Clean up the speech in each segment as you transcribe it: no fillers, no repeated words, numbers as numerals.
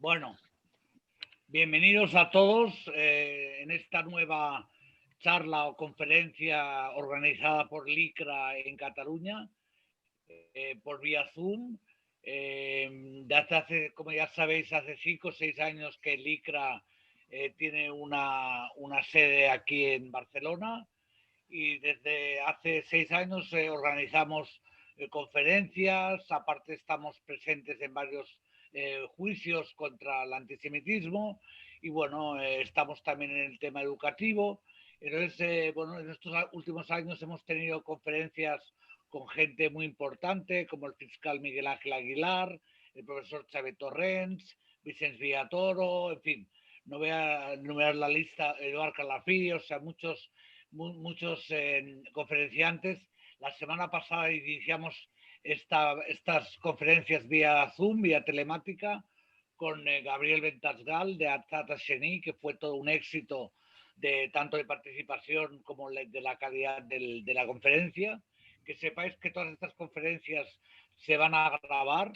Bueno, bienvenidos a todos en esta nueva charla o conferencia organizada por LICRA en Cataluña por vía Zoom. Desde hace, como ya sabéis, hace 5 o 6 años que LICRA tiene una sede aquí en Barcelona y desde hace 6 años organizamos conferencias, aparte estamos presentes en varios juicios contra el antisemitismo y bueno, estamos también en el tema educativo. Entonces, bueno, en estos últimos años hemos tenido conferencias con gente muy importante, como el fiscal Miguel Ángel Aguilar, el profesor Xavier Torrents, Vicens Villatoro, en fin, no voy a enumerar la lista, Eduard Calafí, o sea, muchos conferenciantes. La semana pasada iniciamos estas conferencias vía Zoom, vía telemática, con Gabriel Ventasgal de Atzat Sheni, que fue todo un éxito de tanto de participación como de la calidad de la conferencia. Que sepáis que todas estas conferencias se van a grabar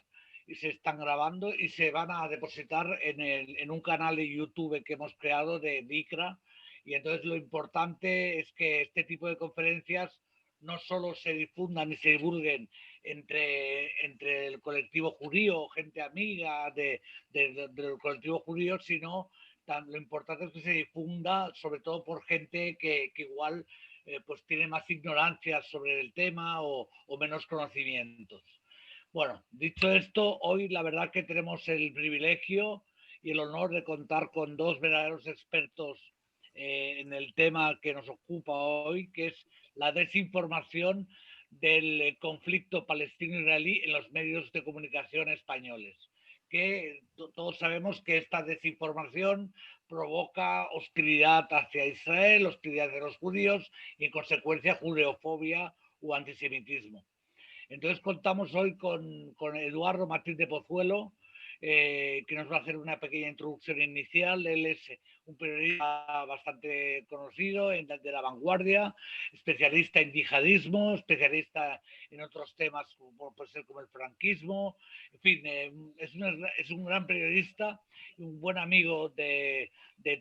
y se están grabando y se van a depositar en un canal de YouTube que hemos creado de DICRA. Y entonces lo importante es que este tipo de conferencias no solo se difundan y se divulguen entre el colectivo judío, gente amiga del colectivo judío, sino lo importante es que se difunda sobre todo por gente que igual pues tiene más ignorancia sobre el tema o menos conocimientos. Bueno, dicho esto, hoy la verdad que tenemos el privilegio y el honor de contar con dos verdaderos expertos en el tema que nos ocupa hoy, que es la desinformación del conflicto palestino-israelí en los medios de comunicación españoles. Que todos sabemos que esta desinformación provoca hostilidad hacia Israel, hostilidad de los judíos y en consecuencia judeofobia o antisemitismo. Entonces contamos hoy con Eduardo Martín de Pozuelo, que nos va a hacer una pequeña introducción inicial. Él es un periodista bastante conocido de La Vanguardia, especialista en yihadismo, especialista en otros temas como puede ser como el franquismo. En fin, es un gran periodista y un buen amigo de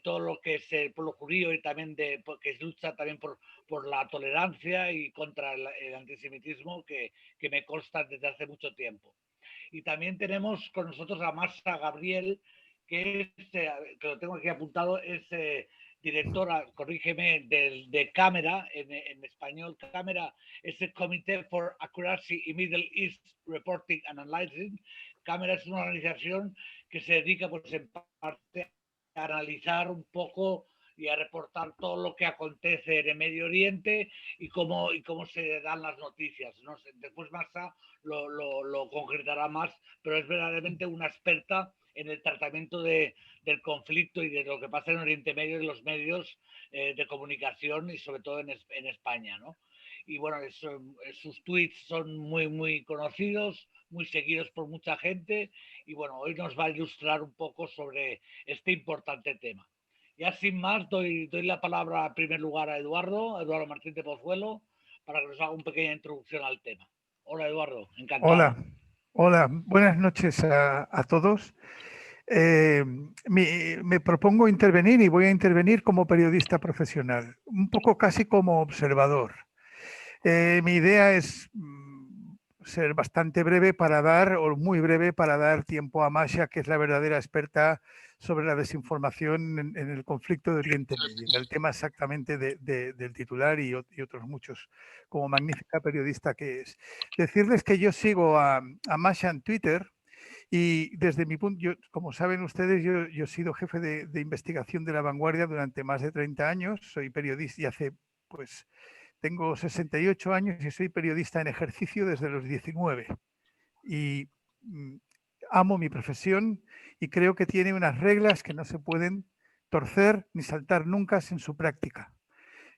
todo lo que es el pueblo judío y también que lucha también por la tolerancia y contra el antisemitismo que me consta desde hace mucho tiempo. Y también tenemos con nosotros a Marta Gabriel, que que lo tengo aquí apuntado, es directora, corrígeme, de Cámara, en español. Cámara es el Comité for Accuracy in Middle East Reporting and Analyzing. Cámara es una organización que se dedica, pues, en parte a analizar un poco y a reportar todo lo que acontece en el Medio Oriente y cómo se dan las noticias. No sé, después Marta lo concretará más, pero es verdaderamente una experta en el tratamiento del conflicto y de lo que pasa en Oriente Medio y los medios de comunicación y sobre todo en España, ¿no? Y bueno, sus tweets son muy conocidos, muy seguidos por mucha gente y bueno, hoy nos va a ilustrar un poco sobre este importante tema. Ya sin más, doy la palabra en primer lugar a Eduardo Martín de Pozuelo, para que nos haga una pequeña introducción al tema. Hola Eduardo, encantado. Hola, hola, buenas noches a todos. Me propongo intervenir y voy a intervenir como periodista profesional, un poco casi como observador. Mi idea es ser bastante breve para dar, o muy breve para dar tiempo a Masha, que es la verdadera experta sobre la desinformación en el conflicto de Oriente Medio, en el tema exactamente del titular y otros muchos, como magnífica periodista que es. Decirles que yo sigo a Masha en Twitter y desde mi punto, como saben ustedes, yo he sido jefe de investigación de La Vanguardia durante más de 30 años, soy periodista y pues tengo 68 años y soy periodista en ejercicio desde los 19 y amo mi profesión y creo que tiene unas reglas que no se pueden torcer ni saltar nunca en su práctica.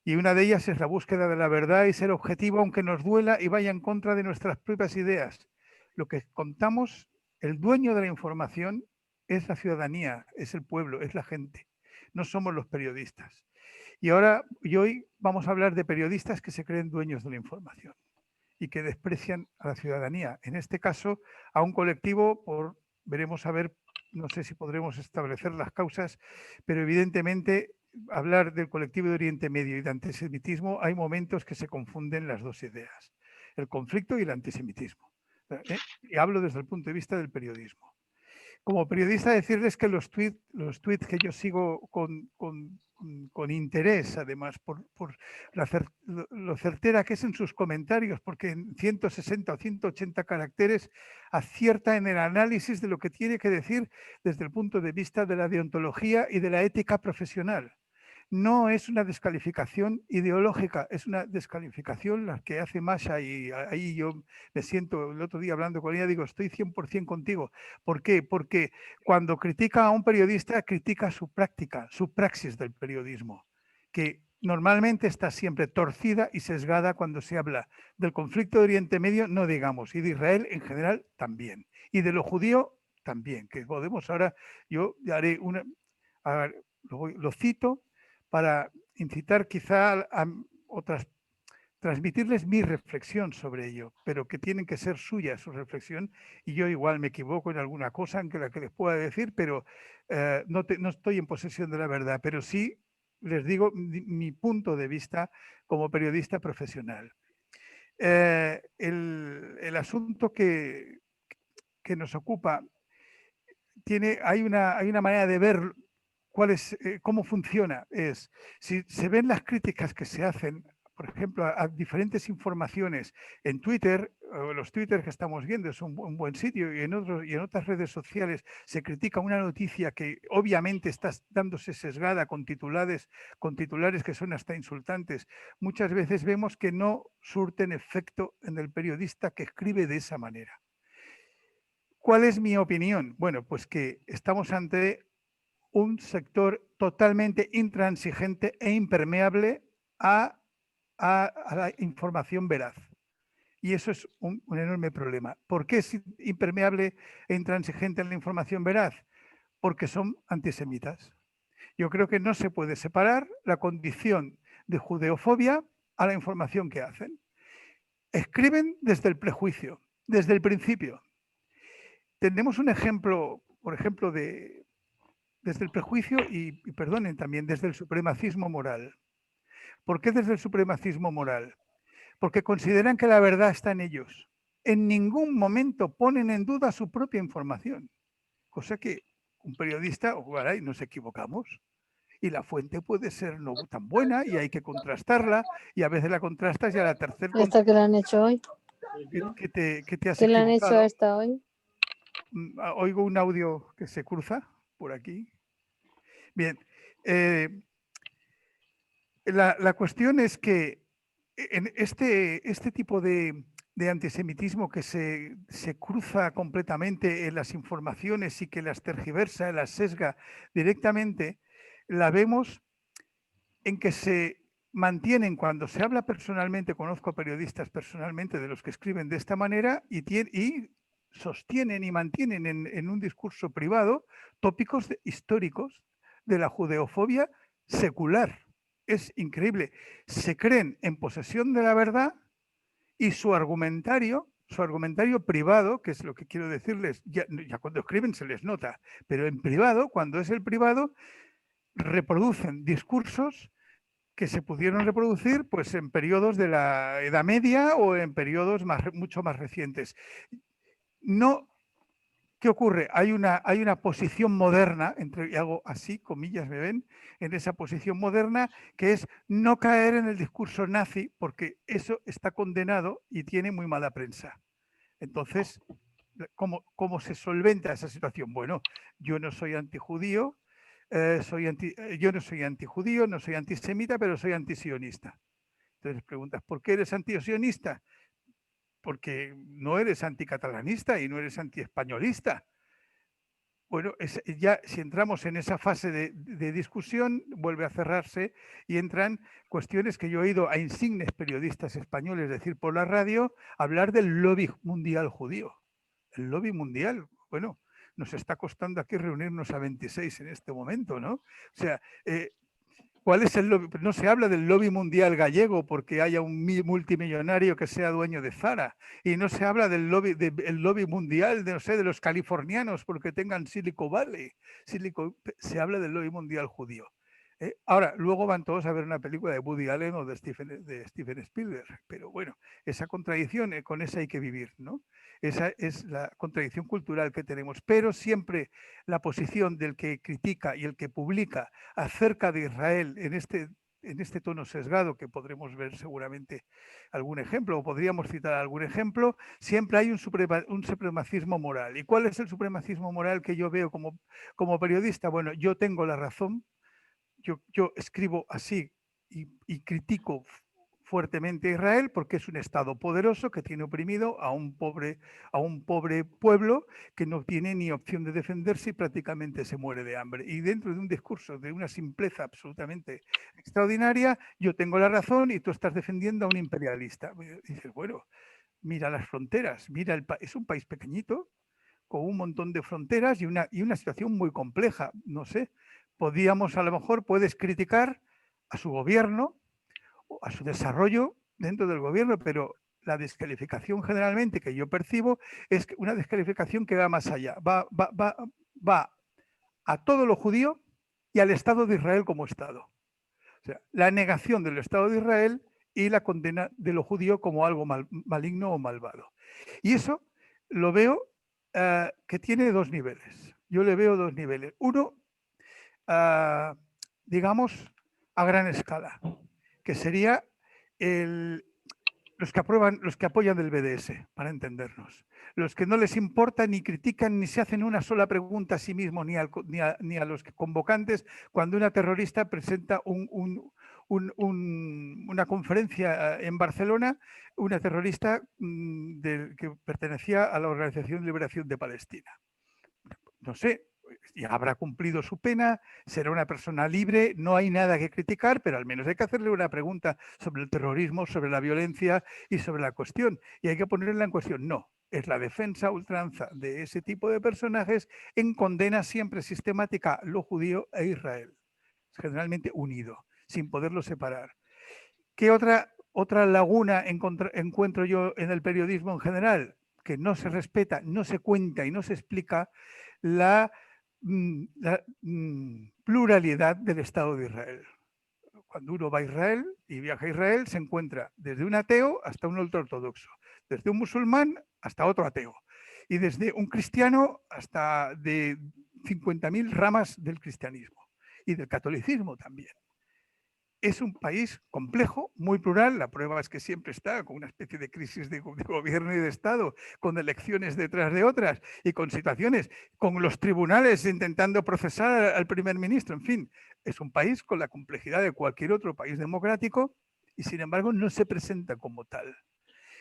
Y una de ellas es la búsqueda de la verdad y ser objetivo aunque nos duela y vaya en contra de nuestras propias ideas. Lo que contamos, el dueño de la información es la ciudadanía, es el pueblo, es la gente. No somos los periodistas. Y hoy vamos a hablar de periodistas que se creen dueños de la información y que desprecian a la ciudadanía. En este caso, a un colectivo, veremos a ver no sé si podremos establecer las causas, pero evidentemente hablar del colectivo de Oriente Medio y de antisemitismo, hay momentos que se confunden las dos ideas, el conflicto y el antisemitismo. Y hablo desde el punto de vista del periodismo. Como periodista, decirles que los tweets que yo sigo con interés, además, por lo certera que es en sus comentarios, porque en 160 o 180 caracteres acierta en el análisis de lo que tiene que decir desde el punto de vista de la deontología y de la ética profesional. No es una descalificación ideológica, es una descalificación la que hace Masha, y ahí yo me siento, el otro día hablando con ella, digo, estoy 100% contigo. ¿Por qué? Porque cuando critica a un periodista, critica su práctica, su praxis del periodismo, que normalmente está siempre torcida y sesgada cuando se habla del conflicto de Oriente Medio, no digamos, y de Israel en general también, y de lo judío también, que podemos ahora, yo haré una, a ver, lo cito para incitar quizá a otras, transmitirles mi reflexión sobre ello, pero que tienen que ser suya su reflexión, y yo igual me equivoco en alguna cosa en la que les pueda decir, pero no estoy en posesión de la verdad, pero sí les digo mi punto de vista como periodista profesional. El asunto que nos ocupa hay una manera de ver cómo funciona. Es, si se ven las críticas que se hacen, por ejemplo, a diferentes informaciones en Twitter, los Twitter que estamos viendo es un buen sitio, y en otras redes sociales se critica una noticia que obviamente está dándose sesgada con titulares que son hasta insultantes. Muchas veces vemos que no surten efecto en el periodista que escribe de esa manera. ¿Cuál es mi opinión? Bueno, pues que estamos ante un sector totalmente intransigente e impermeable a la información veraz. Y eso es un enorme problema. ¿Por qué es impermeable e intransigente en la información veraz? Porque son antisemitas. Yo creo que no se puede separar la condición de judeofobia a la información que hacen. Escriben desde el prejuicio, desde el principio. Tenemos un ejemplo, por ejemplo, desde el prejuicio y perdonen, también desde el supremacismo moral. ¿Por qué desde el supremacismo moral? Porque consideran que la verdad está en ellos. En ningún momento ponen en duda su propia información, cosa que un periodista, ojalá, y nos equivocamos, y la fuente puede ser no tan buena y hay que contrastarla, y a veces la contrastas y a la tercera... ¿Esta que la han hecho hoy? Que te has ¿Qué le han hecho a esta hoy? Oigo un audio que se cruza por aquí. Bien, la cuestión es que en este tipo de antisemitismo que se cruza completamente en las informaciones y que las tergiversa, las sesga directamente, la vemos en que se mantienen, cuando se habla personalmente, conozco periodistas personalmente de los que escriben de esta manera y sostienen y mantienen en un discurso privado tópicos históricos de la judeofobia secular. Es increíble. Se creen en posesión de la verdad y su argumentario privado, que es lo que quiero decirles, ya cuando escriben se les nota, pero en privado, cuando es el privado, reproducen discursos que se pudieron reproducir pues en periodos de la Edad Media o en periodos mucho más recientes. No, ¿qué ocurre? Hay una posición moderna, y hago así, comillas, me ven, en esa posición moderna, que es no caer en el discurso nazi, porque eso está condenado y tiene muy mala prensa. Entonces, ¿cómo se solventa esa situación? Bueno, yo no soy antijudío, yo no soy antijudío, no soy antisemita, pero soy antisionista. Entonces preguntas, ¿por qué eres antisionista? Porque no eres anticatalanista y no eres antiespañolista. Bueno, ya si entramos en esa fase de discusión, vuelve a cerrarse y entran cuestiones que yo he oído a insignes periodistas españoles decir por la radio, hablar del lobby mundial judío. El lobby mundial, bueno, nos está costando aquí reunirnos a 26 en este momento, ¿no? O sea, ¿Cuál es el lobby? No se habla del lobby mundial gallego porque haya un multimillonario que sea dueño de Zara. Y no se habla del lobby mundial de, no sé, de los californianos porque tengan Silicon Valley. Se habla del lobby mundial judío. Ahora, luego van todos a ver una película de Woody Allen o de Steven Spielberg. Pero bueno, esa contradicción, con esa hay que vivir, ¿no? Esa es la contradicción cultural que tenemos. Pero siempre la posición del que critica y el que publica acerca de Israel en este tono sesgado, que podremos ver seguramente algún ejemplo, o podríamos citar algún ejemplo, siempre hay un supremacismo moral. ¿Y cuál es el supremacismo moral que yo veo como periodista? Bueno, yo tengo la razón, yo escribo así y critico fuertemente a Israel porque es un Estado poderoso que tiene oprimido a un pobre pueblo que no tiene ni opción de defenderse y prácticamente se muere de hambre. Y dentro de un discurso de una simpleza absolutamente extraordinaria, yo tengo la razón y tú estás defendiendo a un imperialista. Y dices, bueno, mira las fronteras, es un país pequeñito con un montón de fronteras y una situación muy compleja. No sé, a lo mejor puedes criticar a su gobierno, a su desarrollo dentro del gobierno, pero la descalificación generalmente que yo percibo es una descalificación que va más allá, va a todo lo judío y al Estado de Israel como Estado. O sea, la negación del Estado de Israel y la condena de lo judío como algo maligno o malvado. Y eso lo veo que tiene dos niveles. Yo le veo dos niveles. Uno, digamos, a gran escala, que sería los que apoyan el BDS, para entendernos. Los que no les importa ni critican ni se hacen una sola pregunta a sí mismos ni a los convocantes cuando una terrorista presenta una conferencia en Barcelona, una terrorista que pertenecía a la Organización de Liberación de Palestina. No sé, ya habrá cumplido su pena, será una persona libre, no hay nada que criticar, pero al menos hay que hacerle una pregunta sobre el terrorismo, sobre la violencia y sobre la cuestión. Y hay que ponerla en cuestión. No, es la defensa a ultranza de ese tipo de personajes en condena siempre sistemática a lo judío e Israel, generalmente unido, sin poderlo separar. ¿Qué otra laguna encuentro yo en el periodismo en general? Que no se respeta, no se cuenta y no se explica la pluralidad del Estado de Israel. Cuando uno va a Israel y viaja a Israel, se encuentra desde un ateo hasta un ultraortodoxo, desde un musulmán hasta otro ateo, y desde un cristiano hasta de 50.000 ramas del cristianismo y del catolicismo también. Es un país complejo, muy plural. La prueba es que siempre está con una especie de crisis de gobierno y de Estado, con elecciones detrás de otras y con situaciones, con los tribunales intentando procesar al primer ministro. En fin, es un país con la complejidad de cualquier otro país democrático y, sin embargo, no se presenta como tal.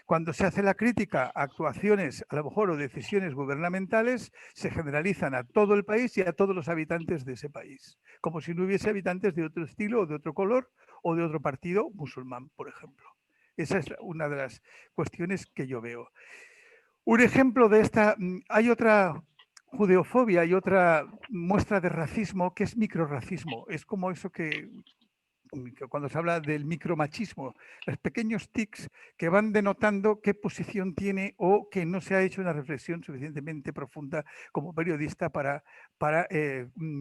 Cuando se hace la crítica a actuaciones, a lo mejor, o decisiones gubernamentales, se generalizan a todo el país y a todos los habitantes de ese país, como si no hubiese habitantes de otro estilo o de otro color o de otro partido musulmán, por ejemplo. Esa es una de las cuestiones que yo veo. Un ejemplo de esta, hay otra judeofobia, hay otra muestra de racismo que es microrracismo. Es como eso que cuando se habla del micromachismo, los pequeños tics que van denotando qué posición tiene o que no se ha hecho una reflexión suficientemente profunda como periodista para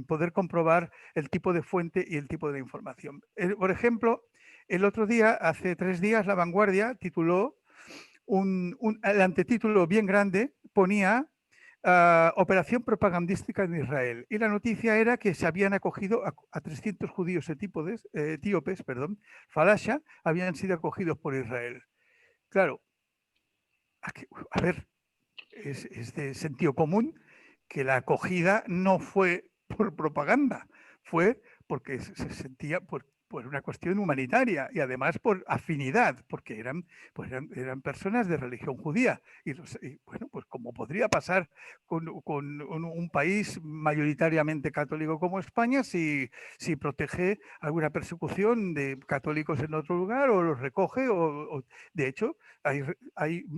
poder comprobar el tipo de fuente y el tipo de la información. Por ejemplo, el otro día, hace 3 días, La Vanguardia tituló, el antetítulo bien grande, ponía operación propagandística en Israel. Y la noticia era que se habían acogido a 300 judíos etíopes, Falasha, habían sido acogidos por Israel. Claro, a ver, es de sentido común que la acogida no fue por propaganda, fue porque se sentía, por una cuestión humanitaria y además por afinidad, porque eran personas de religión judía. Y bueno, pues como podría pasar con un país mayoritariamente católico como España, si protege alguna persecución de católicos en otro lugar o los recoge. De hecho, hay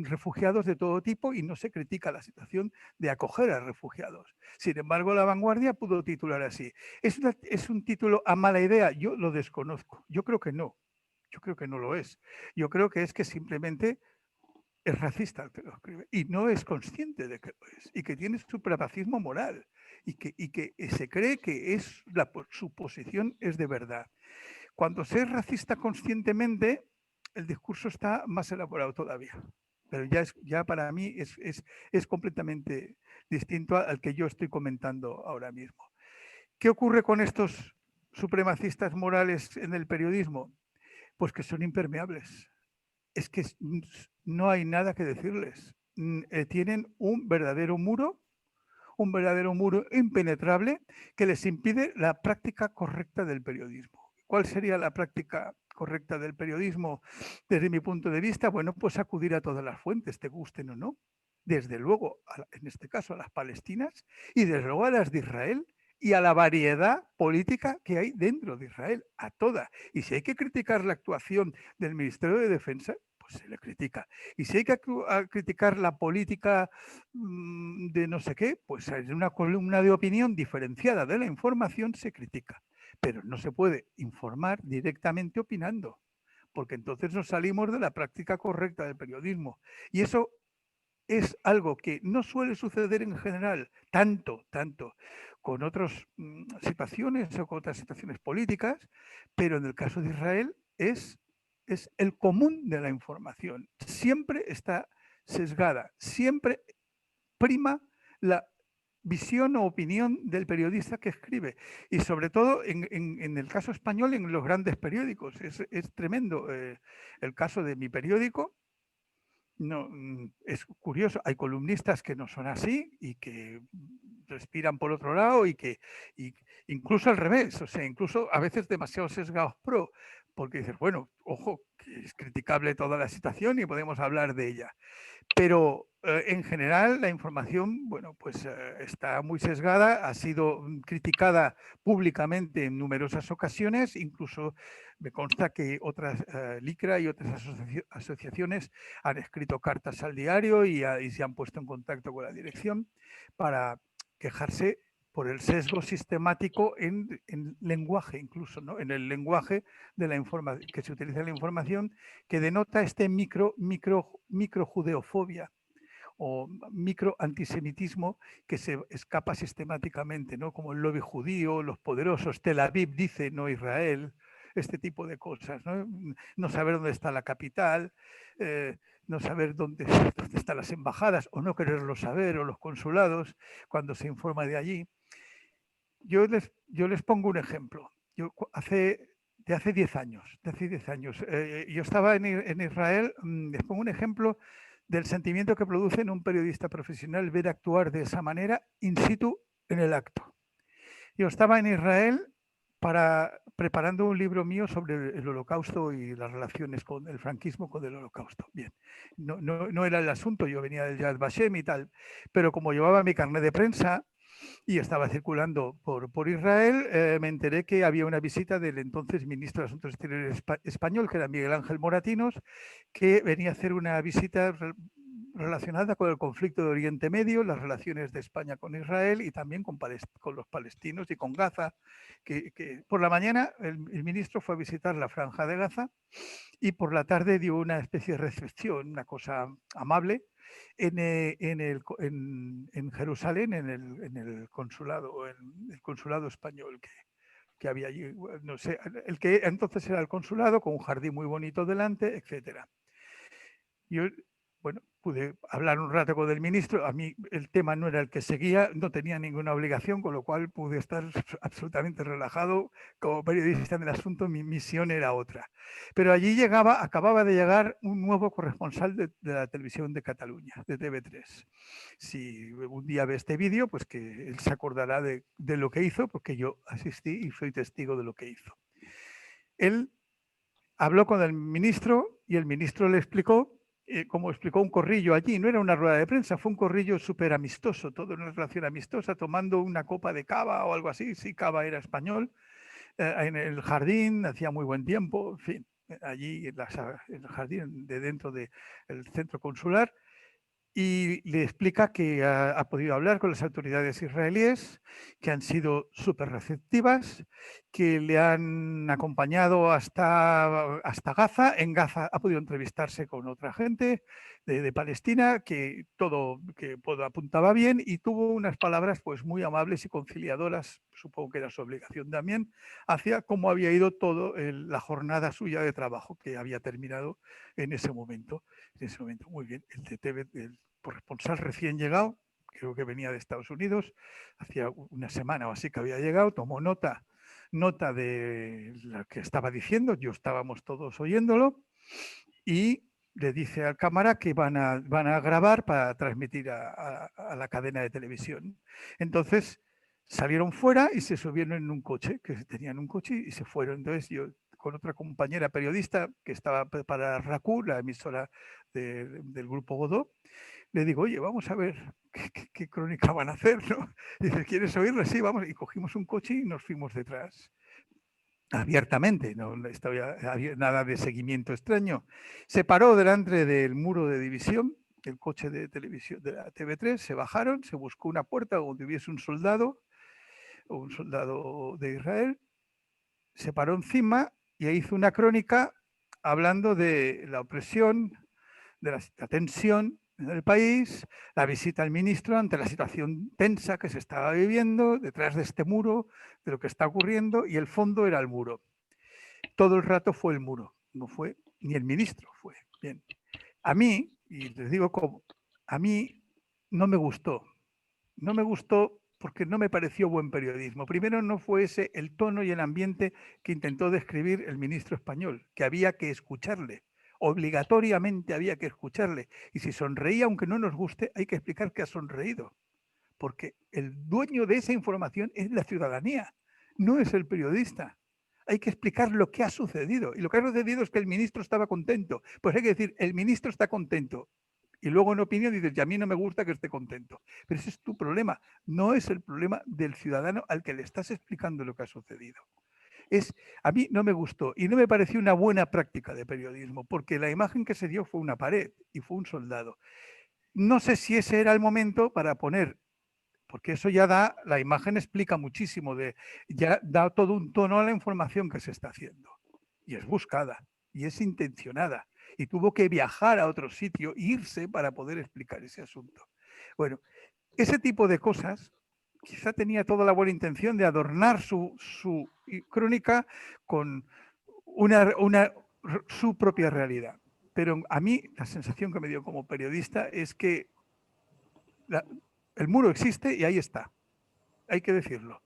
refugiados de todo tipo y no se critica la situación de acoger a refugiados. Sin embargo, La Vanguardia pudo titular así. ¿Es un título a mala idea? Yo lo desconozco. Yo creo que no. Yo creo que no lo es. Yo creo que es que simplemente es racista el que lo escribe y no es consciente de que lo es y que tiene supremacismo moral y que se cree que su posición es de verdad. Cuando se es racista conscientemente, el discurso está más elaborado todavía. Pero ya para mí es completamente distinto al que yo estoy comentando ahora mismo. ¿Qué ocurre con estos supremacistas morales en el periodismo? Pues que son impermeables. Es que no hay nada que decirles. Tienen un verdadero muro impenetrable que les impide la práctica correcta del periodismo. ¿Cuál sería la práctica correcta del periodismo desde mi punto de vista? Bueno, pues acudir a todas las fuentes, te gusten o no. Desde luego, en este caso, a las palestinas y desde luego a las de Israel y a la variedad política que hay dentro de Israel, a toda. Y si hay que criticar la actuación del Ministerio de Defensa, pues se le critica. Y si hay que criticar la política de no sé qué, pues en una columna de opinión diferenciada de la información se critica. Pero no se puede informar directamente opinando, porque entonces nos salimos de la práctica correcta del periodismo. Y eso es algo que no suele suceder en general, tanto con otras situaciones o con otras situaciones políticas, pero en el caso de Israel es el común de la información. Siempre está sesgada, siempre prima la visión o opinión del periodista que escribe. Y sobre todo en el caso español, en los grandes periódicos. Es tremendo. El caso de mi periódico, no, es curioso, hay columnistas que no son así y que respiran por otro lado y incluso al revés, o sea, incluso a veces demasiado sesgados pro, porque dices, bueno, ojo, que es criticable toda la situación y podemos hablar de ella. Pero en general la información, bueno, pues está muy sesgada, ha sido criticada públicamente en numerosas ocasiones, incluso me consta que otras, LICRA y otras asociaciones han escrito cartas al diario y se han puesto en contacto con la dirección para quejarse por el sesgo sistemático en lenguaje, incluso, ¿no? En el lenguaje de la que se utiliza en la información, que denota este micro judeofobia o micro antisemitismo que se escapa sistemáticamente, ¿no? Como el lobby judío, los poderosos, Tel Aviv dice, no Israel, este tipo de cosas, ¿no? No saber dónde está la capital, no saber dónde están las embajadas o no quererlo saber, o los consulados cuando se informa de allí. Yo les pongo un ejemplo. De hace 10 años. Yo estaba en Israel, les pongo un ejemplo del sentimiento que produce en un periodista profesional ver actuar de esa manera in situ en el acto. Yo estaba en Israel preparando un libro mío sobre el Holocausto y las relaciones con el franquismo con el Holocausto. Bien, no era el asunto, yo venía del Yad Vashem y tal, pero como llevaba mi carnet de prensa y estaba circulando por Israel, me enteré que había una visita del entonces ministro de Asuntos Exteriores español, que era Miguel Ángel Moratinos, que venía a hacer una visita relacionada con el conflicto de Oriente Medio, las relaciones de España con Israel y también con los palestinos y con Gaza. Que por la mañana el ministro fue a visitar la Franja de Gaza y por la tarde dio una especie de recepción, una cosa amable, en Jerusalén, en el consulado español que había allí, no sé, el que entonces era el consulado, con un jardín muy bonito delante, etcétera. Yo, bueno, pude hablar un rato con el ministro, a mí el tema no era el que seguía, no tenía ninguna obligación, con lo cual pude estar absolutamente relajado como periodista en el asunto, mi misión era otra. Pero allí acababa de llegar un nuevo corresponsal de la televisión de Cataluña, de TV3. Si un día ve este vídeo, pues que él se acordará de lo que hizo, porque yo asistí y soy testigo de lo que hizo. Él habló con el ministro y el ministro le explicó, como explicó un corrillo allí, no era una rueda de prensa, fue un corrillo súper amistoso, toda una relación amistosa, tomando una copa de cava o algo así, sí, cava era español, en el jardín, hacía muy buen tiempo, en fin, allí en el jardín de dentro del centro consular, y le explica que ha podido hablar con las autoridades israelíes, que han sido súper receptivas, que le han acompañado hasta Gaza. En Gaza ha podido entrevistarse con otra gente de Palestina, que todo apuntaba bien y tuvo unas palabras pues muy amables y conciliadoras, supongo que era su obligación también, hacia cómo había ido toda la jornada suya de trabajo que había terminado en ese momento. En ese momento, muy bien, el de TV, el corresponsal recién llegado, creo que venía de Estados Unidos, hacía una semana o así que había llegado, tomó nota de lo que estaba diciendo, estábamos todos oyéndolo, y le dice al cámara que van a grabar para transmitir a la cadena de televisión. Entonces salieron fuera y se subieron en un coche, que tenían un coche y se fueron. Entonces yo con otra compañera periodista que estaba para RACU, la emisora del grupo Godó, le digo, oye, vamos a ver qué crónica van a hacer, ¿no? Y dice, ¿quieres oírla? Sí, vamos. Y cogimos un coche y nos fuimos detrás. Abiertamente, no había nada de seguimiento extraño. Se paró delante del muro de división, el coche de televisión de la TV3, se bajaron, se buscó una puerta donde hubiese un soldado de Israel, se paró encima y hizo una crónica hablando de la opresión, de la tensión en el país, la visita al ministro ante la situación tensa que se estaba viviendo detrás de este muro, de lo que está ocurriendo, y el fondo era el muro. Todo el rato fue el muro, no fue ni el ministro, fue. Bien. A mí, y les digo cómo, a mí no me gustó. No me gustó porque no me pareció buen periodismo. Primero, no fue ese el tono y el ambiente que intentó describir el ministro español, que había que escucharle. Obligatoriamente había que escucharle. Y si sonreía, aunque no nos guste, hay que explicar que ha sonreído. Porque el dueño de esa información es la ciudadanía, no es el periodista. Hay que explicar lo que ha sucedido. Y lo que ha sucedido es que el ministro estaba contento. Pues hay que decir, el ministro está contento. Y luego en opinión dices, y a mí no me gusta que esté contento. Pero ese es tu problema, no es el problema del ciudadano al que le estás explicando lo que ha sucedido. A mí no me gustó y no me pareció una buena práctica de periodismo, porque la imagen que se dio fue una pared y fue un soldado. No sé si ese era el momento para poner, porque eso ya la imagen explica muchísimo, ya da todo un tono a la información que se está haciendo. Y es buscada, y es intencionada. Y tuvo que viajar a otro sitio, irse para poder explicar ese asunto. Bueno, ese tipo de cosas, quizá tenía toda la buena intención de adornar su crónica con su propia realidad. Pero a mí la sensación que me dio como periodista es que el muro existe y ahí está, hay que decirlo.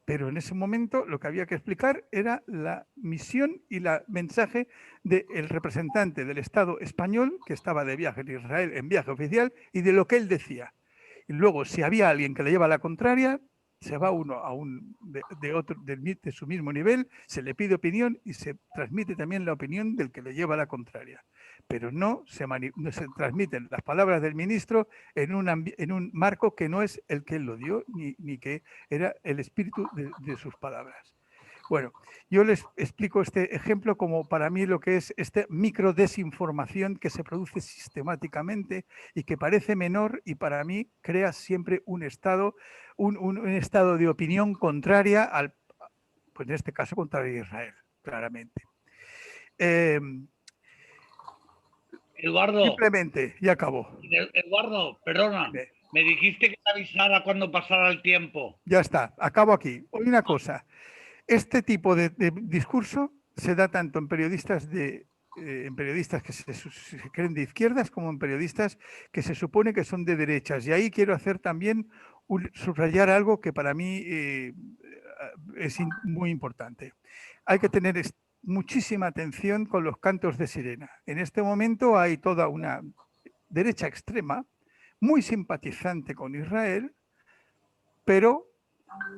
Pero en ese momento lo que había que explicar era la misión y el mensaje del representante del Estado español que estaba de viaje en Israel, en viaje oficial, y de lo que él decía. Y luego, si había alguien que le lleva la contraria, se va uno a de su mismo nivel, se le pide opinión y se transmite también la opinión del que le lleva la contraria. Pero no se transmiten las palabras del ministro en un marco que no es el que él lo dio, ni que era el espíritu de sus palabras. Bueno, yo les explico este ejemplo como para mí lo que es esta microdesinformación que se produce sistemáticamente y que parece menor y para mí crea siempre un estado de opinión contraria pues en este caso contraria a Israel, claramente. Eduardo. Simplemente, ya acabó. Eduardo, perdona. Me dijiste que te avisara cuando pasara el tiempo. Ya está, acabo aquí. Hoy una cosa. Este tipo de discurso se da tanto en periodistas que se creen de izquierdas como en periodistas que se supone que son de derechas. Y ahí quiero hacer también subrayar algo que para mí es muy importante. Hay que tener muchísima atención con los cantos de sirena. En este momento hay toda una derecha extrema muy simpatizante con Israel, pero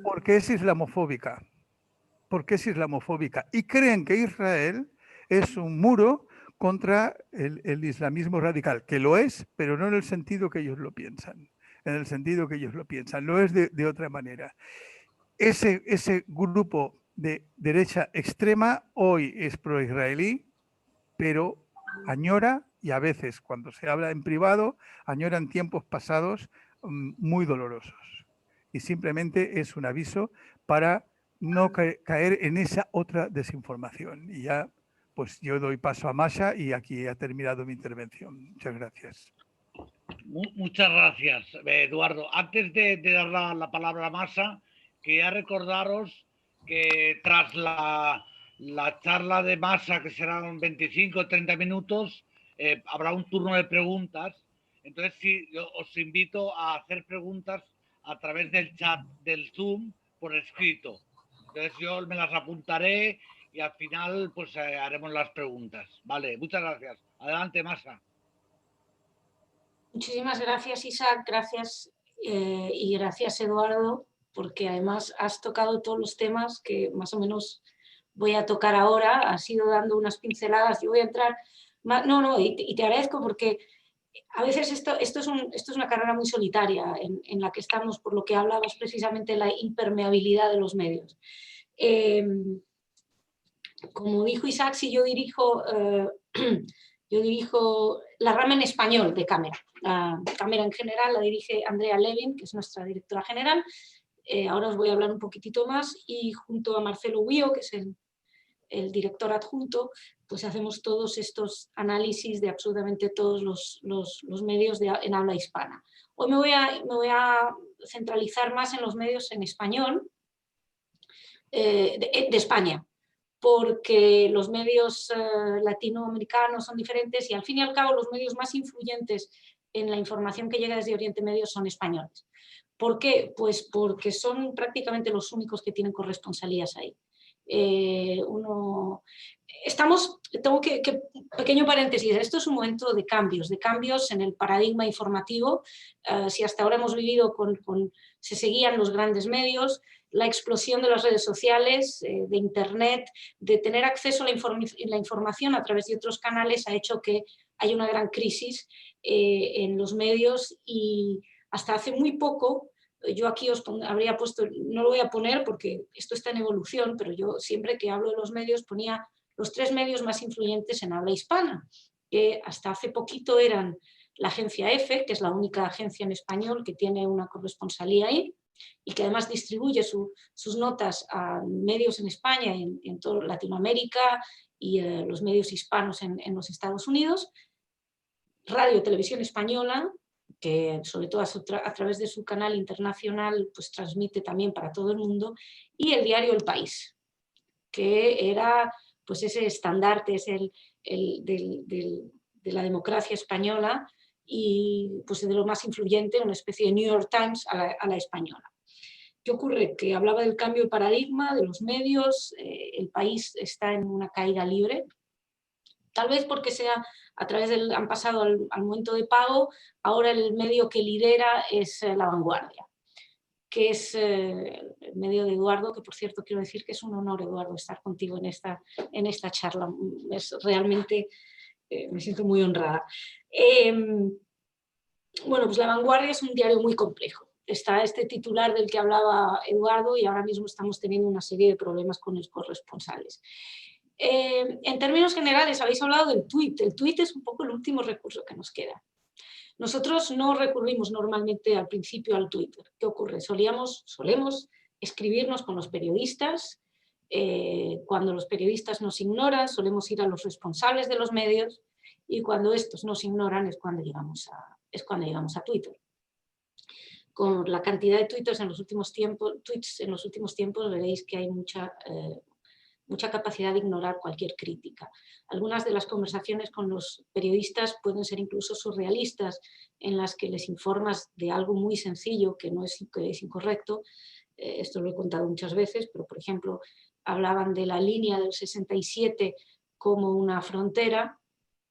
porque es islamofóbica. porque es islamofóbica y creen que Israel es un muro contra el islamismo radical, que lo es, pero no en el sentido que ellos lo piensan. En el sentido que ellos lo piensan, lo es de otra manera. Ese grupo de derecha extrema hoy es pro-israelí, pero añora, y a veces cuando se habla en privado, añoran tiempos pasados muy dolorosos. Y simplemente es un aviso para no caer en esa otra desinformación. Y ya, pues yo doy paso a Masha y aquí ha terminado mi intervención. Muchas gracias. Muchas gracias, Eduardo. Antes de dar la palabra a Masha, quería recordaros que tras la charla de Masha, que serán 25 o 30 minutos, habrá un turno de preguntas. Entonces, sí, yo os invito a hacer preguntas a través del chat del Zoom por escrito. Entonces, yo me las apuntaré y al final pues haremos las preguntas. Vale, muchas gracias. Adelante, Masha. Muchísimas gracias, Isaac, gracias y gracias, Eduardo, porque además has tocado todos los temas que más o menos voy a tocar ahora, has ido dando unas pinceladas, yo voy a entrar, y te agradezco porque a veces esto es una carrera muy solitaria en la que estamos, por lo que hablamos precisamente de la impermeabilidad de los medios. Como dijo Isaac, si yo dirijo la rama en español de Cámara. La Cámara en general la dirige Andrea Levin, que es nuestra directora general. Ahora os voy a hablar un poquitito más, y junto a Marcelo Huío, que es el director adjunto, pues hacemos todos estos análisis de absolutamente todos los medios en habla hispana. Hoy me voy a centralizar más en los medios en español de España, porque los medios latinoamericanos son diferentes y al fin y al cabo los medios más influyentes en la información que llega desde Oriente Medio son españoles. ¿Por qué? Pues porque son prácticamente los únicos que tienen corresponsalías ahí. Pequeño paréntesis, esto es un momento de cambios en el paradigma informativo. Si hasta ahora hemos vivido se seguían los grandes medios, la explosión de las redes sociales, de internet, de tener acceso a la información a través de otros canales ha hecho que haya una gran crisis en los medios, y hasta hace muy poco, yo aquí habría puesto, no lo voy a poner porque esto está en evolución, pero yo siempre que hablo de los medios ponía los 3 medios más influyentes en habla hispana, que hasta hace poquito eran la agencia EFE, que es la única agencia en español que tiene una corresponsalía ahí, y que además distribuye sus notas a medios en España, en toda Latinoamérica y los medios hispanos en los Estados Unidos. Radio Televisión Española, que sobre todo a través de su canal internacional pues transmite también para todo el mundo, y el diario El País, que era pues ese estandarte, es de la democracia española, y pues de lo más influyente, una especie de New York Times a la española. ¿Qué ocurre? Que hablaba del cambio de paradigma de los medios. El País está en una caída libre, tal vez porque han pasado al momento de pago. Ahora el medio que lidera es La Vanguardia, que es el medio de Eduardo, que por cierto quiero decir que es un honor, Eduardo, estar contigo en esta charla. Realmente me siento muy honrada. Bueno, pues La Vanguardia es un diario muy complejo. Está este titular del que hablaba Eduardo, y ahora mismo estamos teniendo una serie de problemas con los corresponsales. En términos generales, habéis hablado del tuit. El tuit es un poco el último recurso que nos queda. Nosotros no recurrimos normalmente al principio al Twitter. ¿Qué ocurre? Solemos escribirnos con los periodistas. Cuando los periodistas nos ignoran, solemos ir a los responsables de los medios, y cuando estos nos ignoran es cuando llegamos a Twitter. Con la cantidad de tweets en los últimos tiempos veréis que hay mucha capacidad de ignorar cualquier crítica. Algunas de las conversaciones con los periodistas pueden ser incluso surrealistas, en las que les informas de algo muy sencillo que es incorrecto. Esto lo he contado muchas veces, pero por ejemplo hablaban de la línea del 67 como una frontera,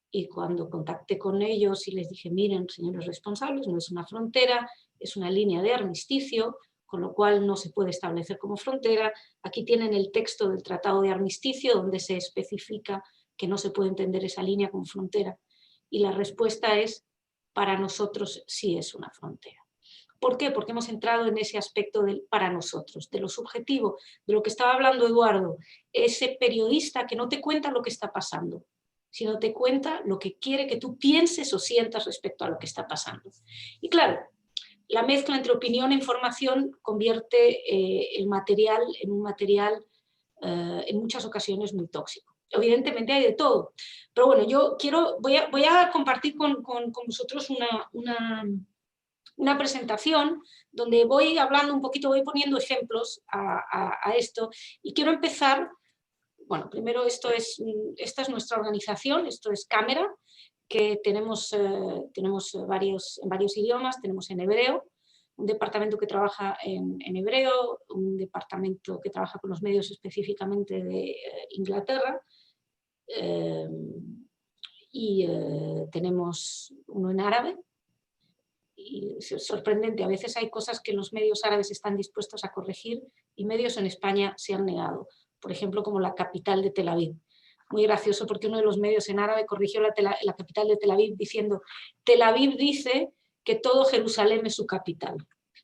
y cuando contacté con ellos y les dije, miren, señores responsables, no es una frontera, es una línea de armisticio, con lo cual no se puede establecer como frontera. Aquí tienen el texto del Tratado de Armisticio, donde se especifica que no se puede entender esa línea como frontera. Y la respuesta es, para nosotros sí es una frontera. ¿Por qué? Porque hemos entrado en ese aspecto del para nosotros, de lo subjetivo, de lo que estaba hablando Eduardo, ese periodista que no te cuenta lo que está pasando, sino te cuenta lo que quiere que tú pienses o sientas respecto a lo que está pasando. Y claro, la mezcla entre opinión e información convierte el material en un material en muchas ocasiones muy tóxico. Evidentemente hay de todo, pero bueno, yo voy a compartir con vosotros una presentación donde voy hablando un poquito, voy poniendo ejemplos a esto, y quiero empezar, bueno, primero esta es nuestra organización, esto es Cámara, que tenemos en varios idiomas, tenemos en hebreo, un departamento que trabaja en hebreo, un departamento que trabaja con los medios específicamente de Inglaterra, y tenemos uno en árabe. Y es sorprendente, a veces hay cosas que los medios árabes están dispuestos a corregir y medios en España se han negado. Por ejemplo, como la capital de Tel Aviv. Muy gracioso porque uno de los medios en árabe corrigió la capital de Tel Aviv diciendo: Tel Aviv dice que todo Jerusalén es su capital.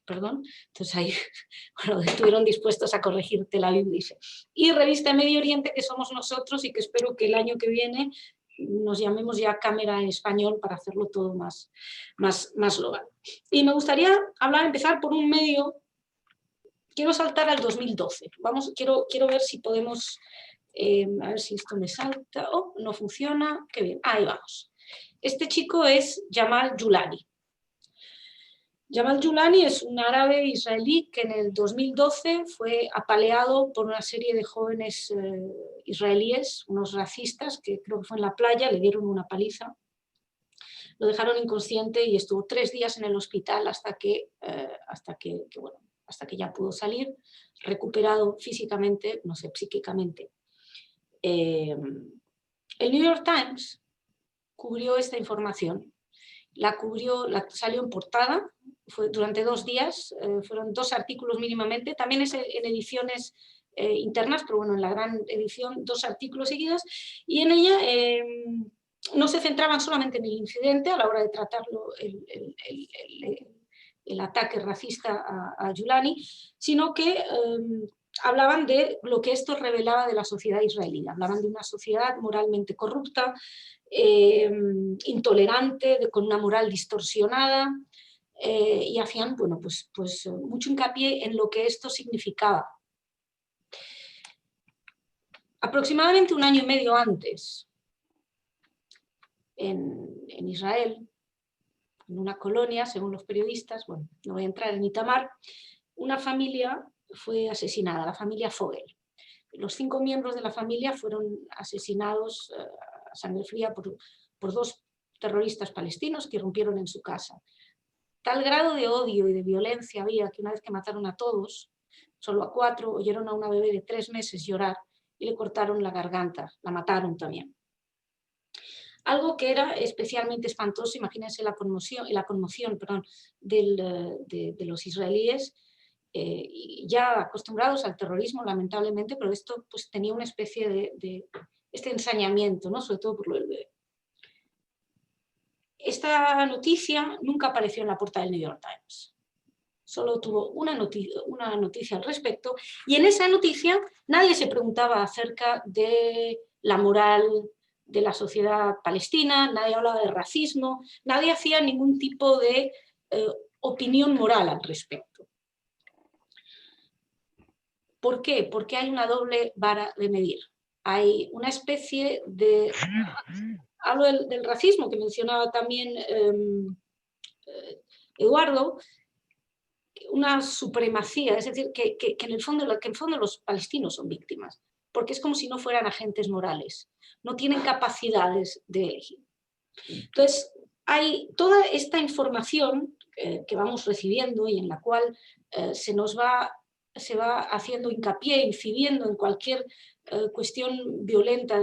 Perdón. Entonces ahí bueno, estuvieron dispuestos a corregir Tel Aviv dice. Y Revista Medio Oriente, que somos nosotros y que espero que el año que viene nos llamemos ya Cámara en español para hacerlo todo más global. Y me gustaría empezar por un medio. Quiero saltar al 2012. Quiero ver si podemos, a ver si esto me salta. Oh, no funciona. Qué bien, ahí vamos. Este chico es Jamal Julani. Jamal Julani es un árabe israelí que en el 2012 fue apaleado por una serie de jóvenes israelíes, unos racistas, que creo que fue en la playa, le dieron una paliza, lo dejaron inconsciente y estuvo 3 días en el hospital hasta que ya pudo salir, recuperado físicamente, no sé, psíquicamente. El New York Times cubrió esta información, salió en portada, fue durante 2 días, fueron 2 artículos mínimamente, también es en ediciones internas, pero bueno, en la gran edición 2 artículos seguidos, y en ella no se centraban solamente en el incidente a la hora de tratarlo, el ataque racista a Julani, sino que hablaban de lo que esto revelaba de la sociedad israelí, hablaban de una sociedad moralmente corrupta, intolerante, con una moral distorsionada, y hacían bueno, pues mucho hincapié en lo que esto significaba. Aproximadamente 1 año y medio antes, en Israel, en una colonia, según los periodistas, bueno, no voy a entrar en Itamar, una familia fue asesinada, la familia Fogel. Los 5 miembros de la familia fueron asesinados a sangre fría por 2 terroristas palestinos que irrumpieron en su casa. Tal grado de odio y de violencia había que una vez que mataron a todos, solo a 4, oyeron a una bebé de 3 meses llorar y le cortaron la garganta, la mataron también. Algo que era especialmente espantoso, imagínense la conmoción de los israelíes, ya acostumbrados al terrorismo, lamentablemente, pero esto pues, tenía una especie de este ensañamiento, ¿no? Sobre todo por lo del bebé. Esta noticia nunca apareció en la portada del New York Times. Solo tuvo una noticia al respecto, y en esa noticia nadie se preguntaba acerca de la moral de la sociedad palestina, nadie hablaba de racismo, nadie hacía ningún tipo de opinión moral al respecto. ¿Por qué? Porque hay una doble vara de medir. Hay una especie de... Hablo del racismo que mencionaba también Eduardo, una supremacía, es decir, que en el fondo los palestinos son víctimas, porque es como si no fueran agentes morales, no tienen capacidades de elegir. Entonces, hay toda esta información que vamos recibiendo y en la cual se va haciendo hincapié, incidiendo en cualquier cuestión violenta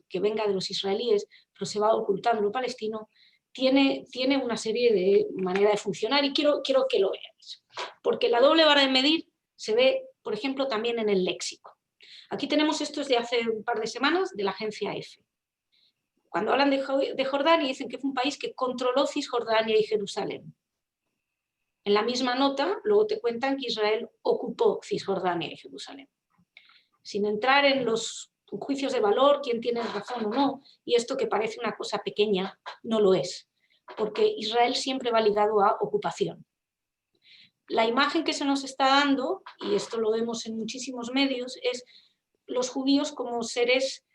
que venga de los israelíes, pero se va ocultando lo palestino, tiene una serie de maneras de funcionar y quiero que lo veáis. Porque la doble vara de medir se ve, por ejemplo, también en el léxico. Aquí tenemos esto es de hace un par de semanas de la agencia EFE. Cuando hablan de Jordania dicen que fue un país que controló Cisjordania y Jerusalén. En la misma nota luego te cuentan que Israel ocupó Cisjordania y Jerusalén. Sin entrar en los juicios de valor, quién tiene razón o no, y esto que parece una cosa pequeña, no lo es, porque Israel siempre va ligado a ocupación. La imagen que se nos está dando, y esto lo vemos en muchísimos medios, es los judíos como seres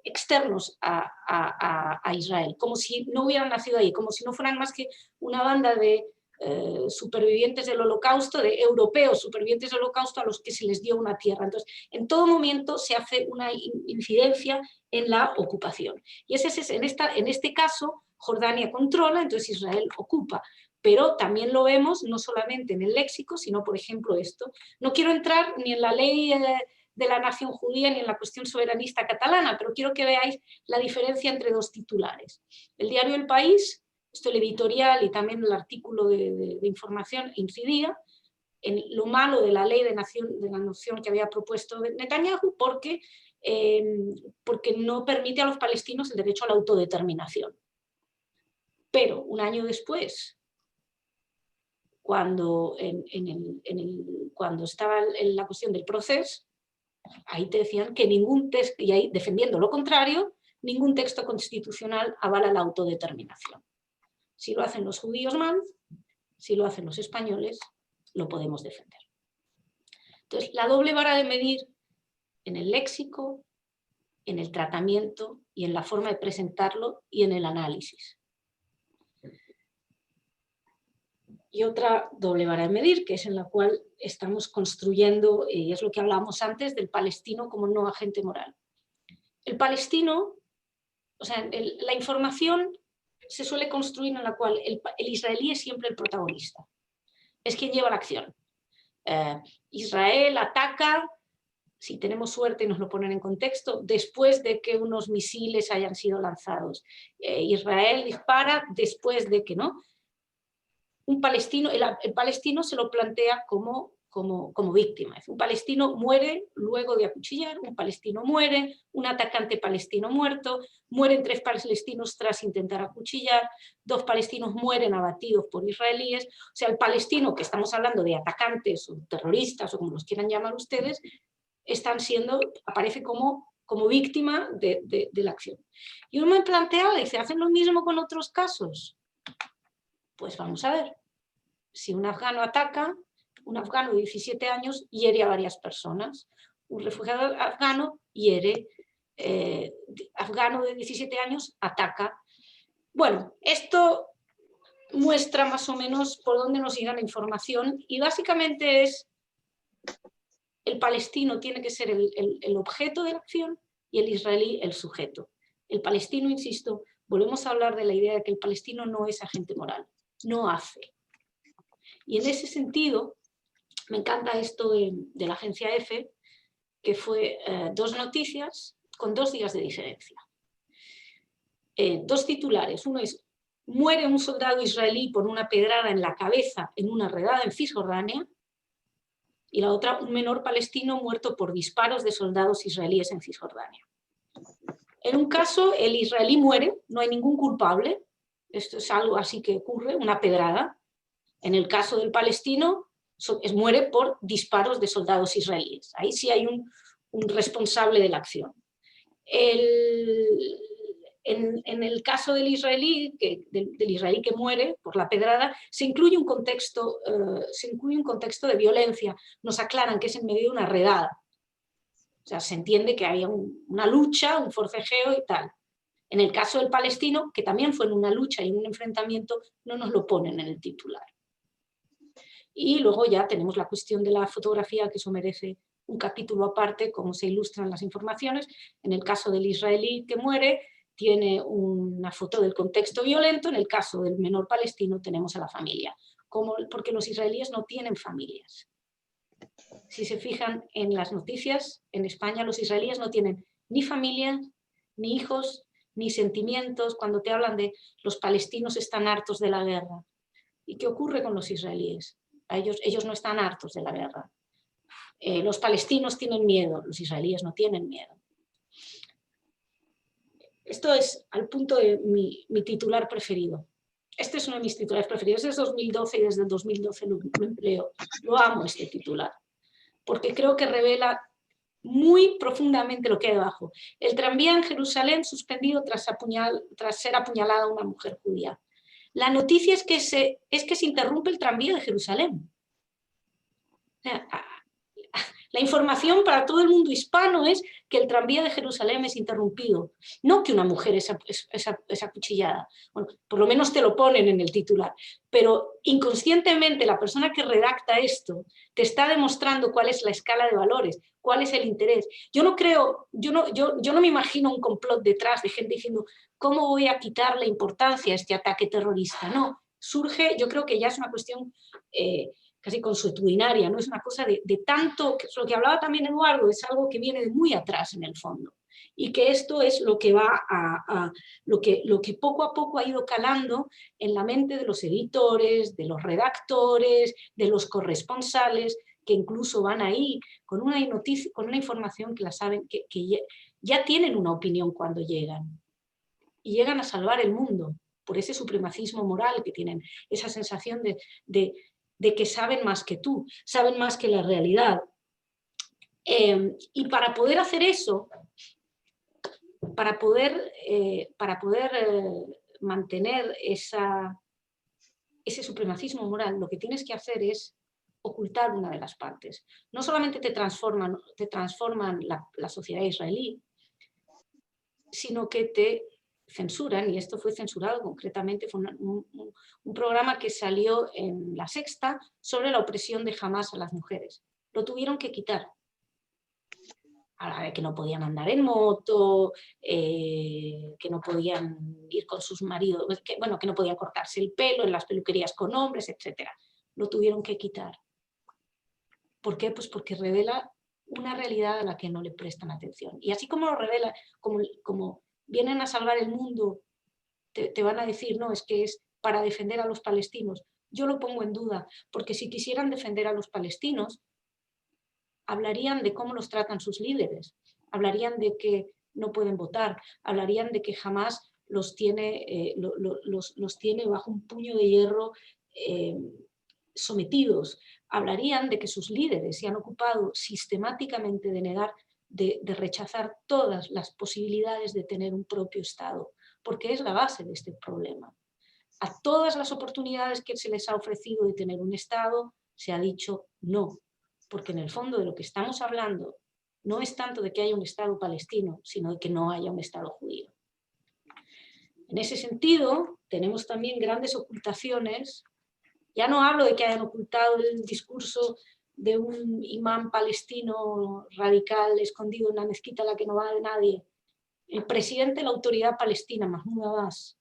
externos a Israel, como si no hubieran nacido ahí, como si no fueran más que una banda de supervivientes del holocausto, de europeos supervivientes del holocausto a los que se les dio una tierra. Entonces, en todo momento se hace una incidencia en la ocupación. Y en este caso, Jordania controla, entonces Israel ocupa. Pero también lo vemos no solamente en el léxico, sino, por ejemplo, esto. No quiero entrar ni en la ley de la nación judía ni en la cuestión soberanista catalana, pero quiero que veáis la diferencia entre dos titulares. El diario El País, esto el editorial y también el artículo de información incidía en lo malo de la ley de la nación que había propuesto Netanyahu porque no permite a los palestinos el derecho a la autodeterminación. Pero un año después, cuando estaba en la cuestión del proceso, ahí te decían que ningún texto, y ahí defendiendo lo contrario, ningún texto constitucional avala la autodeterminación. Si lo hacen los judíos mal, si lo hacen los españoles, lo podemos defender. Entonces, la doble vara de medir en el léxico, en el tratamiento y en la forma de presentarlo y en el análisis. Y otra doble vara de medir, que es en la cual estamos construyendo, y es lo que hablábamos antes, del palestino como no agente moral. El palestino, o sea, la información se suele construir en la cual el israelí es siempre el protagonista, es quien lleva la acción. Israel ataca, si tenemos suerte y nos lo ponen en contexto, después de que unos misiles hayan sido lanzados. Israel dispara después de que, ¿no? Un palestino, el palestino se lo plantea como víctima. Un palestino muere luego de acuchillar, un palestino muere, un atacante palestino muerto, mueren 3 palestinos tras intentar acuchillar, 2 palestinos mueren abatidos por israelíes. O sea, el palestino, que estamos hablando de atacantes o terroristas o como los quieran llamar ustedes, aparece como víctima de la acción. Y uno me plantea, dice, ¿hacen lo mismo con otros casos? Pues vamos a ver. Si un afgano ataca, un afgano de 17 años hiere a varias personas. Un refugiado afgano hiere, afgano de 17 años ataca. Bueno, esto muestra más o menos por dónde nos irá la información y básicamente es el palestino tiene que ser el objeto de la acción y el israelí el sujeto. El palestino, insisto, volvemos a hablar de la idea de que el palestino no es agente moral, no hace. Y en ese sentido, me encanta esto de la agencia EFE, que fue 2 noticias con 2 días de diferencia. 2 titulares. Uno es, muere un soldado israelí por una pedrada en la cabeza en una redada en Cisjordania. Y la otra, un menor palestino muerto por disparos de soldados israelíes en Cisjordania. En un caso, el israelí muere, no hay ningún culpable. Esto es algo así que ocurre, una pedrada. En el caso del palestino, muere por disparos de soldados israelíes. Ahí sí hay un responsable de la acción. En el caso del israelí que muere por la pedrada, se incluye un contexto de violencia. Nos aclaran que es en medio de una redada. O sea, se entiende que había una lucha, un forcejeo y tal. En el caso del palestino, que también fue en una lucha y en un enfrentamiento, no nos lo ponen en el titular. Y luego ya tenemos la cuestión de la fotografía, que eso merece un capítulo aparte, cómo se ilustran las informaciones. En el caso del israelí que muere, tiene una foto del contexto violento. En el caso del menor palestino tenemos a la familia, porque los israelíes no tienen familias. Si se fijan en las noticias, en España los israelíes no tienen ni familia, ni hijos, ni sentimientos cuando te hablan de los palestinos están hartos de la guerra. ¿Y qué ocurre con los israelíes? Ellos no están hartos de la guerra. Los palestinos tienen miedo, los israelíes no tienen miedo. Esto es al punto de mi titular preferido. Este es uno de mis titulares preferidos, es 2012 y desde el 2012 lo empleo. Lo amo este titular, porque creo que revela muy profundamente lo que hay debajo. El tranvía en Jerusalén suspendido tras ser apuñalada una mujer judía. La noticia es que se interrumpe el tranvía de Jerusalén. O sea, la información para todo el mundo hispano es que el tranvía de Jerusalén es interrumpido, no que una mujer es acuchillada. Bueno, por lo menos te lo ponen en el titular, pero inconscientemente la persona que redacta esto te está demostrando cuál es la escala de valores, cuál es el interés. Yo no me imagino un complot detrás de gente diciendo ¿cómo voy a quitarle importancia a este ataque terrorista? No, surge, yo creo que ya es una cuestión casi consuetudinaria, no es una cosa de tanto, lo que hablaba también Eduardo, es algo que viene de muy atrás en el fondo, y que esto es lo que va lo que poco a poco ha ido calando en la mente de los editores, de los redactores, de los corresponsales, que incluso van ahí con una noticia, con una información que la saben, que ya tienen una opinión cuando llegan, y llegan a salvar el mundo, por ese supremacismo moral que tienen, esa sensación de que saben más que tú, saben más que la realidad. Y para poder hacer eso, para poder mantener ese supremacismo moral, lo que tienes que hacer es ocultar una de las partes. No solamente te transforman la sociedad israelí, sino que te censuran, y esto fue censurado concretamente, fue un programa que salió en La Sexta sobre la opresión de Hamás a las mujeres. Lo tuvieron que quitar. Ahora de que no podían andar en moto, que no podían ir con sus maridos, que no podían cortarse el pelo en las peluquerías con hombres, etc. Lo tuvieron que quitar. ¿Por qué? Pues porque revela una realidad a la que no le prestan atención. Y así como lo revela, como vienen a salvar el mundo, te van a decir, no, es que es para defender a los palestinos. Yo lo pongo en duda, porque si quisieran defender a los palestinos, hablarían de cómo los tratan sus líderes, hablarían de que no pueden votar, hablarían de que jamás los tiene bajo un puño de hierro sometidos, hablarían de que sus líderes se han ocupado sistemáticamente de negar, de rechazar todas las posibilidades de tener un propio Estado, porque es la base de este problema. A todas las oportunidades que se les ha ofrecido de tener un Estado, se ha dicho no, porque en el fondo de lo que estamos hablando no es tanto de que haya un Estado palestino, sino de que no haya un Estado judío. En ese sentido, tenemos también grandes ocultaciones. Ya no hablo de que hayan ocultado el discurso de un imán palestino radical escondido en una mezquita a la que no va de nadie. El presidente de la autoridad palestina, Mahmoud Abbas,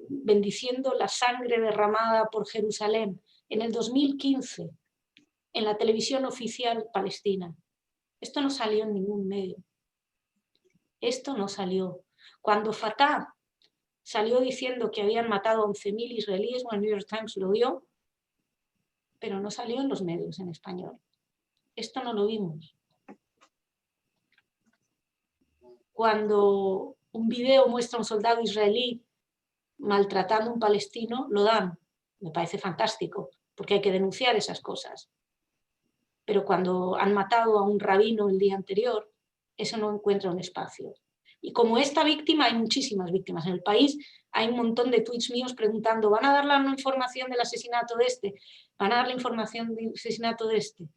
bendiciendo la sangre derramada por Jerusalén en el 2015, en la televisión oficial palestina. Esto no salió en ningún medio. Esto no salió. Cuando Fatah salió diciendo que habían matado a 11.000 israelíes, bueno, el New York Times lo dio, pero no salió en los medios en español. Esto no lo vimos. Cuando un video muestra a un soldado israelí maltratando a un palestino, lo dan. Me parece fantástico, porque hay que denunciar esas cosas. Pero cuando han matado a un rabino el día anterior, eso no encuentra un espacio. Y como esta víctima, hay muchísimas víctimas en el país. Hay un montón de tweets míos preguntando, ¿van a dar la información del asesinato de este? ¿Van a dar la información del asesinato de este?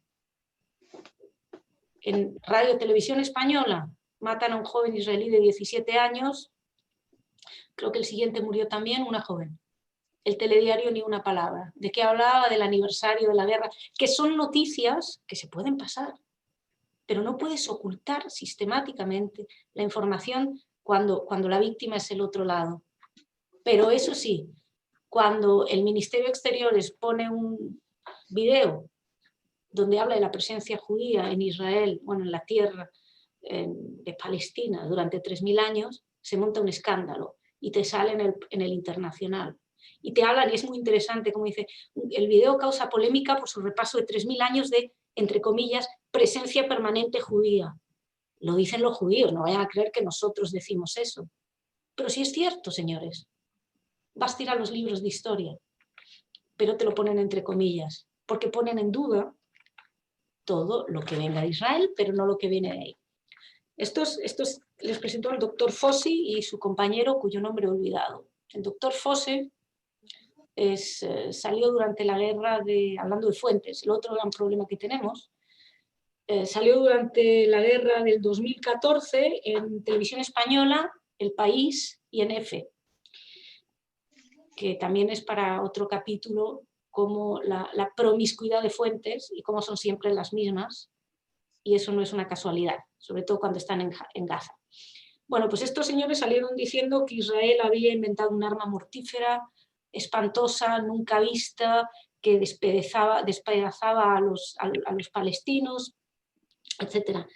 En Radio Televisión Española matan a un joven israelí de 17 años. Creo que el siguiente murió también, una joven. El telediario ni una palabra. ¿De qué hablaba? Del aniversario de la guerra. Que son noticias que se pueden pasar. Pero no puedes ocultar sistemáticamente la información cuando la víctima es el otro lado. Pero eso sí, cuando el Ministerio de Exteriores pone un video donde habla de la presencia judía en Israel, bueno, en la tierra de Palestina durante 3000 años, se monta un escándalo y te sale en el internacional. Y te hablan, y es muy interesante, como dice, el video causa polémica por su repaso de 3000 años de, entre comillas, presencia permanente judía. Lo dicen los judíos, no vayan a creer que nosotros decimos eso. Pero sí es cierto, señores. Vas a ir a los libros de historia, pero te lo ponen entre comillas, porque ponen en duda todo lo que venga de Israel, pero no lo que viene de ahí. Les presento al doctor Fossi y su compañero, cuyo nombre he olvidado. El doctor Fossi salió durante la guerra hablando de fuentes, el otro gran problema que tenemos, salió durante la guerra del 2014 en Televisión Española, El País y en EFE, que también es para otro capítulo, como la promiscuidad de fuentes y cómo son siempre las mismas, y eso no es una casualidad, sobre todo cuando están en Gaza. Bueno, pues estos señores salieron diciendo que Israel había inventado un arma mortífera, espantosa, nunca vista, que despedazaba a los palestinos, etc.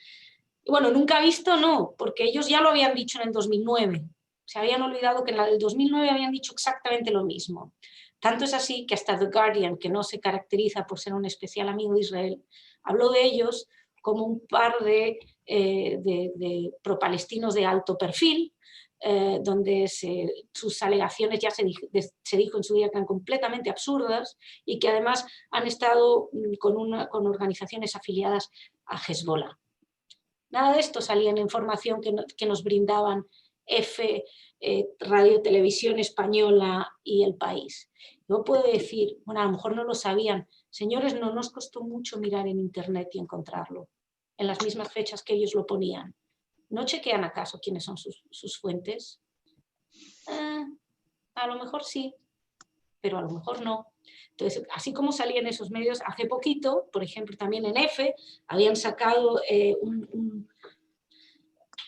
Y bueno, nunca visto no, porque ellos ya lo habían dicho en el 2009. Se habían olvidado que en la del 2009 habían dicho exactamente lo mismo. Tanto es así que hasta The Guardian, que no se caracteriza por ser un especial amigo de Israel, habló de ellos como un par de pro-palestinos de alto perfil, donde sus alegaciones ya se dijo en su día que eran completamente absurdas y que además han estado con organizaciones afiliadas a Hezbollah. Nada de esto salía en la información que nos brindaban EFE, Radio Televisión Española y El País. Yo puedo decir, bueno, a lo mejor no lo sabían, señores, no nos costó mucho mirar en internet y encontrarlo, en las mismas fechas que ellos lo ponían. ¿No chequean acaso quiénes son sus fuentes? A lo mejor sí, pero a lo mejor no. Entonces, así como salían esos medios, hace poquito, por ejemplo, también en EFE, habían sacado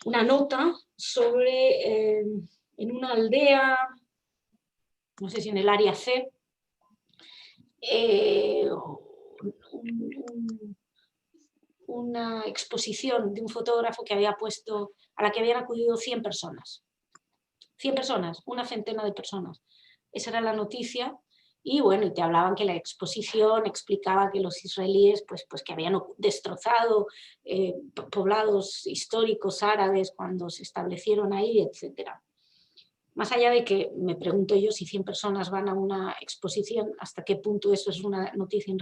una nota sobre, en una aldea, no sé si en el área C, una exposición de un fotógrafo que había puesto, a la que habían acudido 100 personas. 100 personas, una centena de personas. Esa era la noticia. Y bueno, y te hablaban que la exposición explicaba que los israelíes pues que habían destrozado poblados históricos árabes cuando se establecieron ahí, etc. Más allá de que me pregunto yo si 100 personas van a una exposición, hasta qué punto eso es una noticia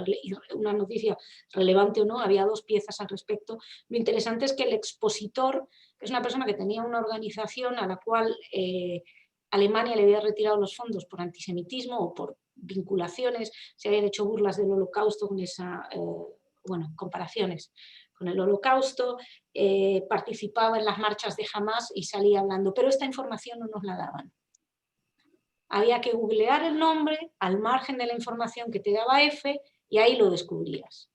relevante o no, había dos piezas al respecto. Lo interesante es que el expositor, que es una persona que tenía una organización a la cual Alemania le había retirado los fondos por antisemitismo o por vinculaciones, se habían hecho burlas del Holocausto con comparaciones con el Holocausto, participaba en las marchas de Hamas y salía hablando, pero esta información no nos la daban. Había que googlear el nombre al margen de la información que te daba EFE y ahí lo descubrías.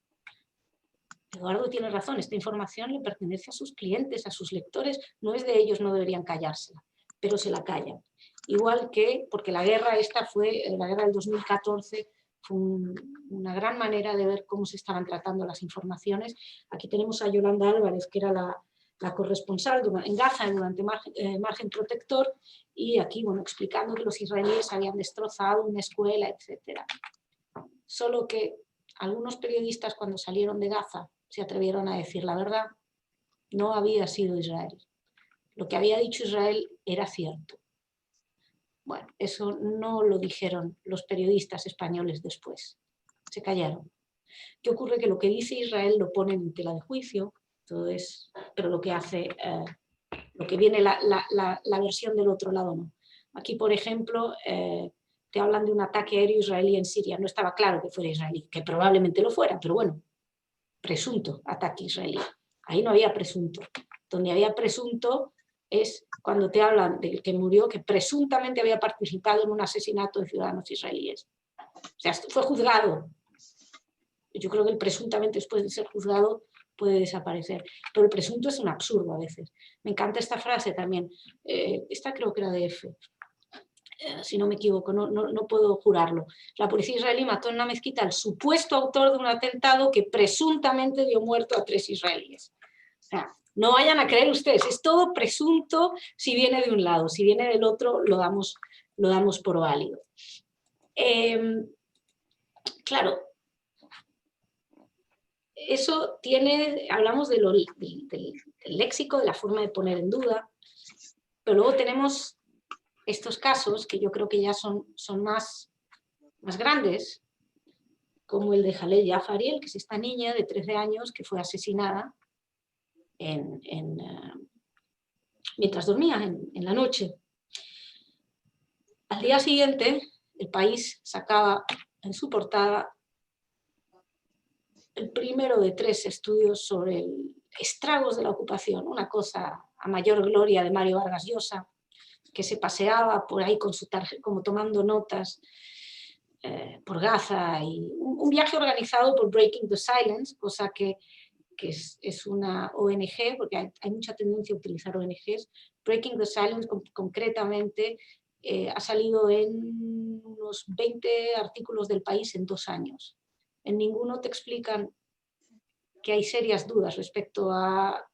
Eduardo tiene razón, esta información le pertenece a sus clientes, a sus lectores, no es de ellos, no deberían callársela, pero se la callan. Igual que, porque la guerra del 2014, fue una gran manera de ver cómo se estaban tratando las informaciones. Aquí tenemos a Yolanda Álvarez, que era la corresponsal en Gaza durante Margen Protector, y aquí, bueno, explicando que los israelíes habían destrozado una escuela, etc. Solo que algunos periodistas, cuando salieron de Gaza, se atrevieron a decir la verdad. No había sido Israel. Lo que había dicho Israel era cierto. Bueno, eso no lo dijeron los periodistas españoles después, se callaron. ¿Qué ocurre? Que lo que dice Israel lo ponen en tela de juicio, pero lo que hace, lo que viene la versión del otro lado no. Aquí, por ejemplo, te hablan de un ataque aéreo israelí en Siria, no estaba claro que fuera israelí, que probablemente lo fuera, pero bueno, presunto ataque israelí. Ahí no había presunto. Donde había presunto es cuando te hablan del que murió, que presuntamente había participado en un asesinato de ciudadanos israelíes. O sea, fue juzgado. Yo creo que el presuntamente, después de ser juzgado, puede desaparecer. Pero el presunto es un absurdo a veces. Me encanta esta frase también. Esta creo que era de F. Si no me equivoco, no puedo jurarlo. La policía israelí mató en una mezquita al supuesto autor de un atentado que presuntamente dio muerto a 3 israelíes. O sea, No vayan a creer ustedes, es todo presunto si viene de un lado, si viene del otro lo damos por válido. Claro, eso hablamos del léxico, de la forma de poner en duda, pero luego tenemos estos casos que yo creo que ya son más grandes, como el de Jalel Jafari, que es esta niña de 13 años que fue asesinada mientras dormía en la noche. Al día siguiente, El País sacaba en su portada el primero de 3 estudios sobre estragos de la ocupación, una cosa a mayor gloria de Mario Vargas Llosa, que se paseaba por ahí con su tarjeta, como tomando notas por Gaza, y un viaje organizado por Breaking the Silence, cosa que es una ONG, porque hay mucha tendencia a utilizar ONGs. Breaking the Silence concretamente ha salido en unos 20 artículos del País en 2 años. En ninguno te explican que hay serias dudas respecto a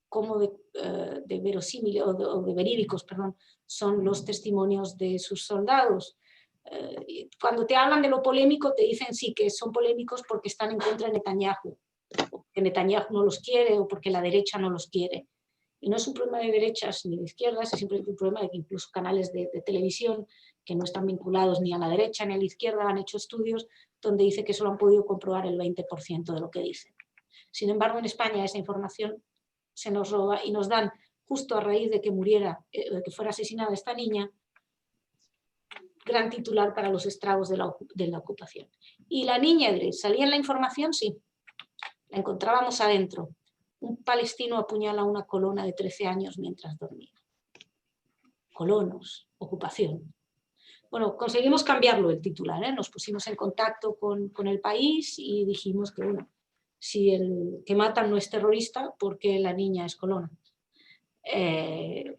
cómo de verosímiles o de verídicos, perdón, son los testimonios de sus soldados. Cuando te hablan de lo polémico te dicen sí que son polémicos porque están en contra de Netanyahu, o porque Netanyahu no los quiere o porque la derecha no los quiere. Y no es un problema de derechas ni de izquierdas, es simplemente un problema de que incluso canales de televisión que no están vinculados ni a la derecha ni a la izquierda han hecho estudios donde dice que solo han podido comprobar el 20% de lo que dicen. Sin embargo, en España esa información se nos roba y nos dan, justo a raíz de que de que fuera asesinada esta niña, gran titular para los estragos de la ocupación. Y la niña, ¿salía en la información? Sí. La encontrábamos adentro. Un palestino apuñala a una colona de 13 años mientras dormía. Colonos, ocupación. Bueno, conseguimos cambiarlo el titular, ¿eh? Nos pusimos en contacto con El País y dijimos que, bueno, si el que matan no es terrorista, ¿por qué la niña es colona? Que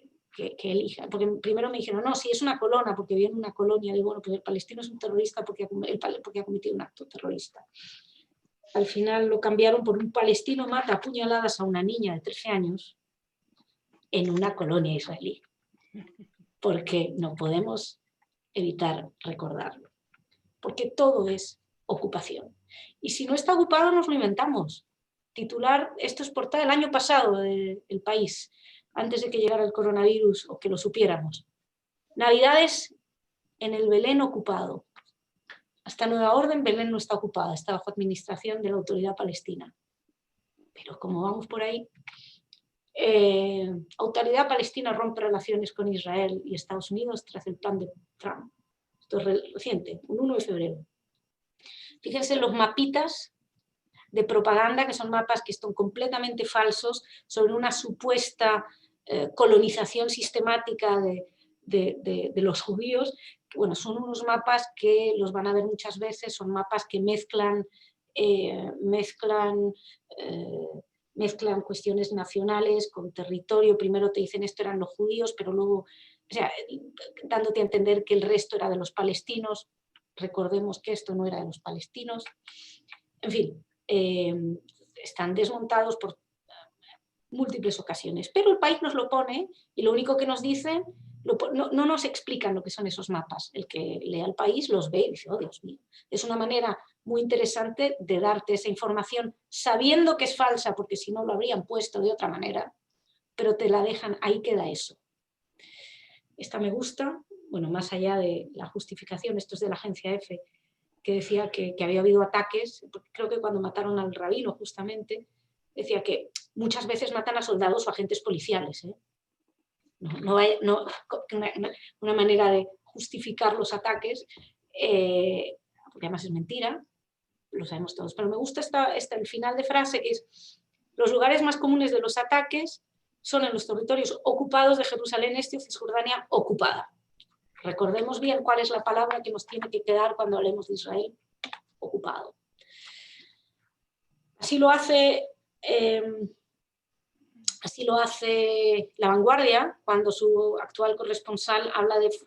elija, porque primero me dijeron, no, si es una colona, porque viene una colonia, digo, bueno, pues el palestino es un terrorista porque ha cometido un acto terrorista. Al final lo cambiaron por un palestino mata a puñaladas a una niña de 13 años en una colonia israelí, porque no podemos evitar recordarlo, porque todo es ocupación. Y si no está ocupado nos lo inventamos. Titular, esto es portada del año pasado de El País, antes de que llegara el coronavirus o que lo supiéramos. Navidades en el Belén ocupado. Hasta nueva orden, Belén no está ocupada, está bajo administración de la Autoridad Palestina. Pero como vamos por ahí, Autoridad Palestina rompe relaciones con Israel y Estados Unidos tras el plan de Trump. Esto es reciente, un 1 de febrero. Fíjense los mapitas de propaganda, que son mapas que están completamente falsos, sobre una supuesta colonización sistemática de los judíos. Bueno, son unos mapas que los van a ver muchas veces, son mapas que mezclan cuestiones nacionales con territorio. Primero te dicen esto eran los judíos, pero luego, o sea, dándote a entender que el resto era de los palestinos. Recordemos que esto no era de los palestinos. En fin, están desmontados por múltiples ocasiones, pero El País nos lo pone y lo único que nos dicen, no nos explican lo que son esos mapas. El que lea El País los ve y dice, oh Dios mío. Es una manera muy interesante de darte esa información sabiendo que es falsa, porque si no lo habrían puesto de otra manera, pero te la dejan, ahí queda eso. Esta me gusta, bueno, más allá de la justificación, esto es de la agencia EFE, que decía que había habido ataques, creo que cuando mataron al rabino justamente, decía que muchas veces matan a soldados o agentes policiales. Una manera de justificar los ataques, porque además es mentira, lo sabemos todos, pero me gusta el final de frase, que es: los lugares más comunes de los ataques son en los territorios ocupados de Jerusalén Este o Cisjordania ocupada. Recordemos bien cuál es la palabra que nos tiene que quedar cuando hablemos de Israel: ocupado. Así lo hace La Vanguardia, cuando su actual corresponsal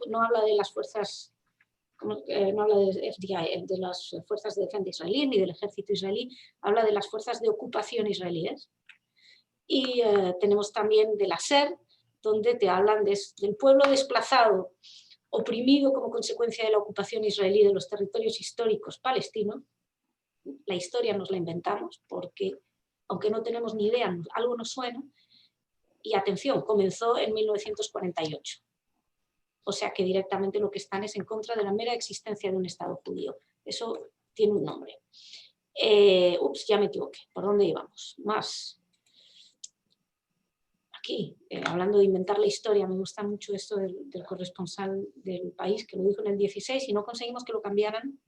no habla de las fuerzas, no habla de las fuerzas de defensa israelí ni del ejército israelí, habla de las fuerzas de ocupación israelíes. Y tenemos también de la SER, donde te hablan del pueblo desplazado, oprimido como consecuencia de la ocupación israelí de los territorios históricos palestinos. La historia nos la inventamos porque, aunque no tenemos ni idea, algo nos suena. Y atención, comenzó en 1948. O sea que directamente lo que están es en contra de la mera existencia de un Estado judío. Eso tiene un nombre. Ups, ya me equivoqué. ¿Por dónde íbamos? Más. Aquí, hablando de inventar la historia, me gusta mucho esto del corresponsal del País, que lo dijo en el 16 y no conseguimos que lo cambiaran,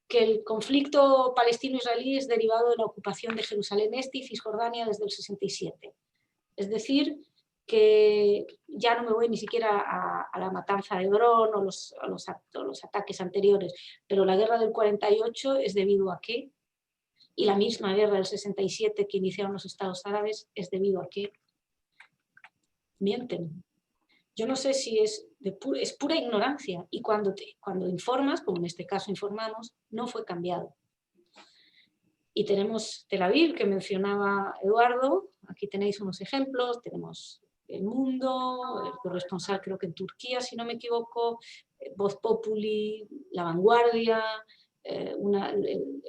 que el conflicto palestino-israelí es derivado de la ocupación de Jerusalén Este y Cisjordania desde el 67. Es decir, que ya no me voy ni siquiera a la matanza de Hebrón o los ataques anteriores, pero la guerra del 48 es debido a qué, y la misma guerra del 67 que iniciaron los estados árabes es debido a qué. Mienten. Yo no sé si es pura ignorancia, y cuando informas, como en este caso informamos, no fue cambiado. Y tenemos Tel Aviv, que mencionaba Eduardo, aquí tenéis unos ejemplos, tenemos El Mundo, el corresponsal creo que en Turquía, si no me equivoco, Voz Populi, La Vanguardia, el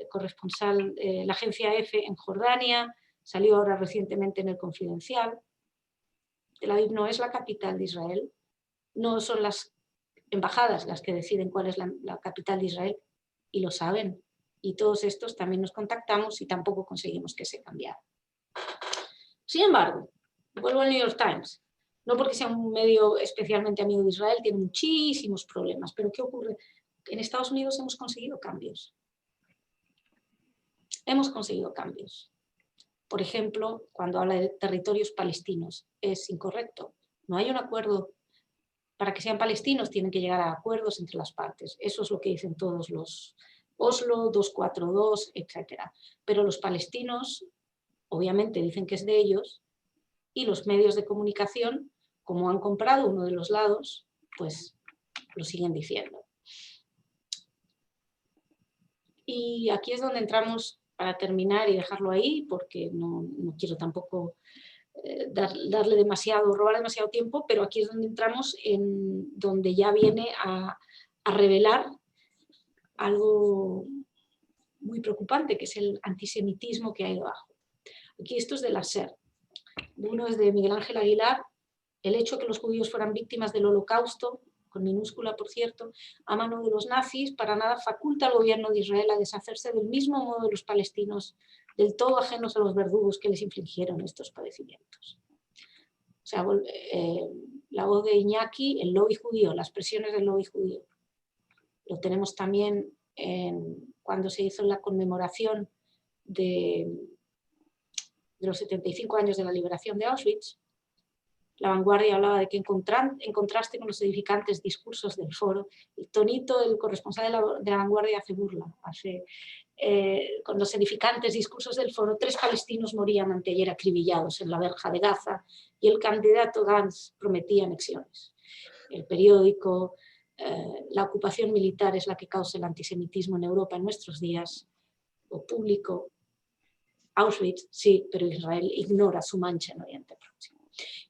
corresponsal, la agencia EFE en Jordania, salió ahora recientemente en El Confidencial. Tel Aviv no es la capital de Israel, no son las embajadas las que deciden cuál es la capital de Israel, y lo saben. Y todos estos también nos contactamos y tampoco conseguimos que se cambiara. Sin embargo, vuelvo al New York Times, no porque sea un medio especialmente amigo de Israel, tiene muchísimos problemas, pero ¿qué ocurre? En Estados Unidos hemos conseguido cambios. Hemos conseguido cambios. Por ejemplo, cuando habla de territorios palestinos, es incorrecto. No hay un acuerdo. Para que sean palestinos tienen que llegar a acuerdos entre las partes. Eso es lo que dicen todos los Oslo, 242, etc. Pero los palestinos, obviamente, dicen que es de ellos, y los medios de comunicación, como han comprado uno de los lados, pues lo siguen diciendo. Y aquí es donde entramos, para terminar y dejarlo ahí, porque no quiero tampoco robar demasiado tiempo, pero aquí es donde entramos en donde ya viene a revelar algo muy preocupante, que es el antisemitismo que hay debajo. Aquí esto es de la SER. Uno es de Miguel Ángel Aguilar, el hecho de que los judíos fueran víctimas del holocausto, con minúscula por cierto, a mano de los nazis, para nada faculta al gobierno de Israel a deshacerse del mismo modo de los palestinos, del todo ajenos a los verdugos que les infligieron estos padecimientos. O sea, la voz de Iñaki, el lobby judío, las presiones del lobby judío. Lo tenemos también cuando se hizo la conmemoración de los 75 años de la liberación de Auschwitz. La Vanguardia hablaba de que en contraste con los edificantes discursos del foro, el tonito del corresponsal de la Vanguardia hace burla. Con los edificantes discursos del foro, 3 palestinos morían anteayer acribillados en la verja de Gaza y el candidato Gantz prometía anexiones. El periódico, la ocupación militar es la que causa el antisemitismo en Europa en nuestros días, o público, Auschwitz, sí, pero Israel ignora su mancha en Oriente Próximo.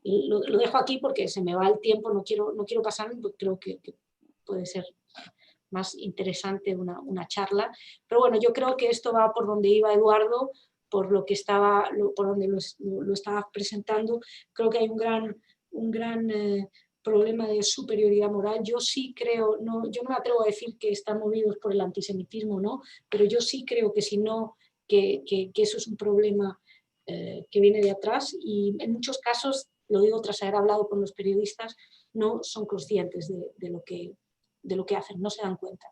Y lo dejo aquí porque se me va el tiempo, no quiero pasarme, porque creo que puede ser más interesante una charla. Pero bueno, yo creo que esto va por donde iba Eduardo, por lo que por donde lo estaba presentando. Creo que hay un gran problema de superioridad moral. Yo sí creo, yo no me atrevo a decir que están movidos por el antisemitismo, ¿no? Pero yo sí creo que si no, que eso es un problema que viene de atrás, y en muchos casos, lo digo tras haber hablado con los periodistas, no son conscientes de lo que hacen, no se dan cuenta.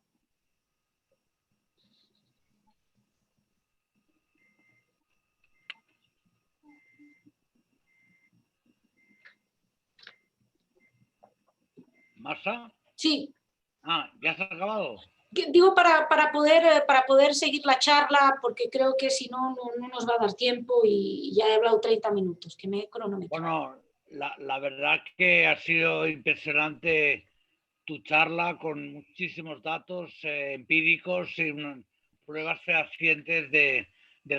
¿Marsa? Sí. Ah, ¿ya se ha acabado? Digo para poder seguir la charla, porque creo que si no nos va a dar tiempo, y ya he hablado 30 minutos, que me he cronometrado. Bueno, la verdad que ha sido impresionante tu charla, con muchísimos datos empíricos y pruebas fehacientes de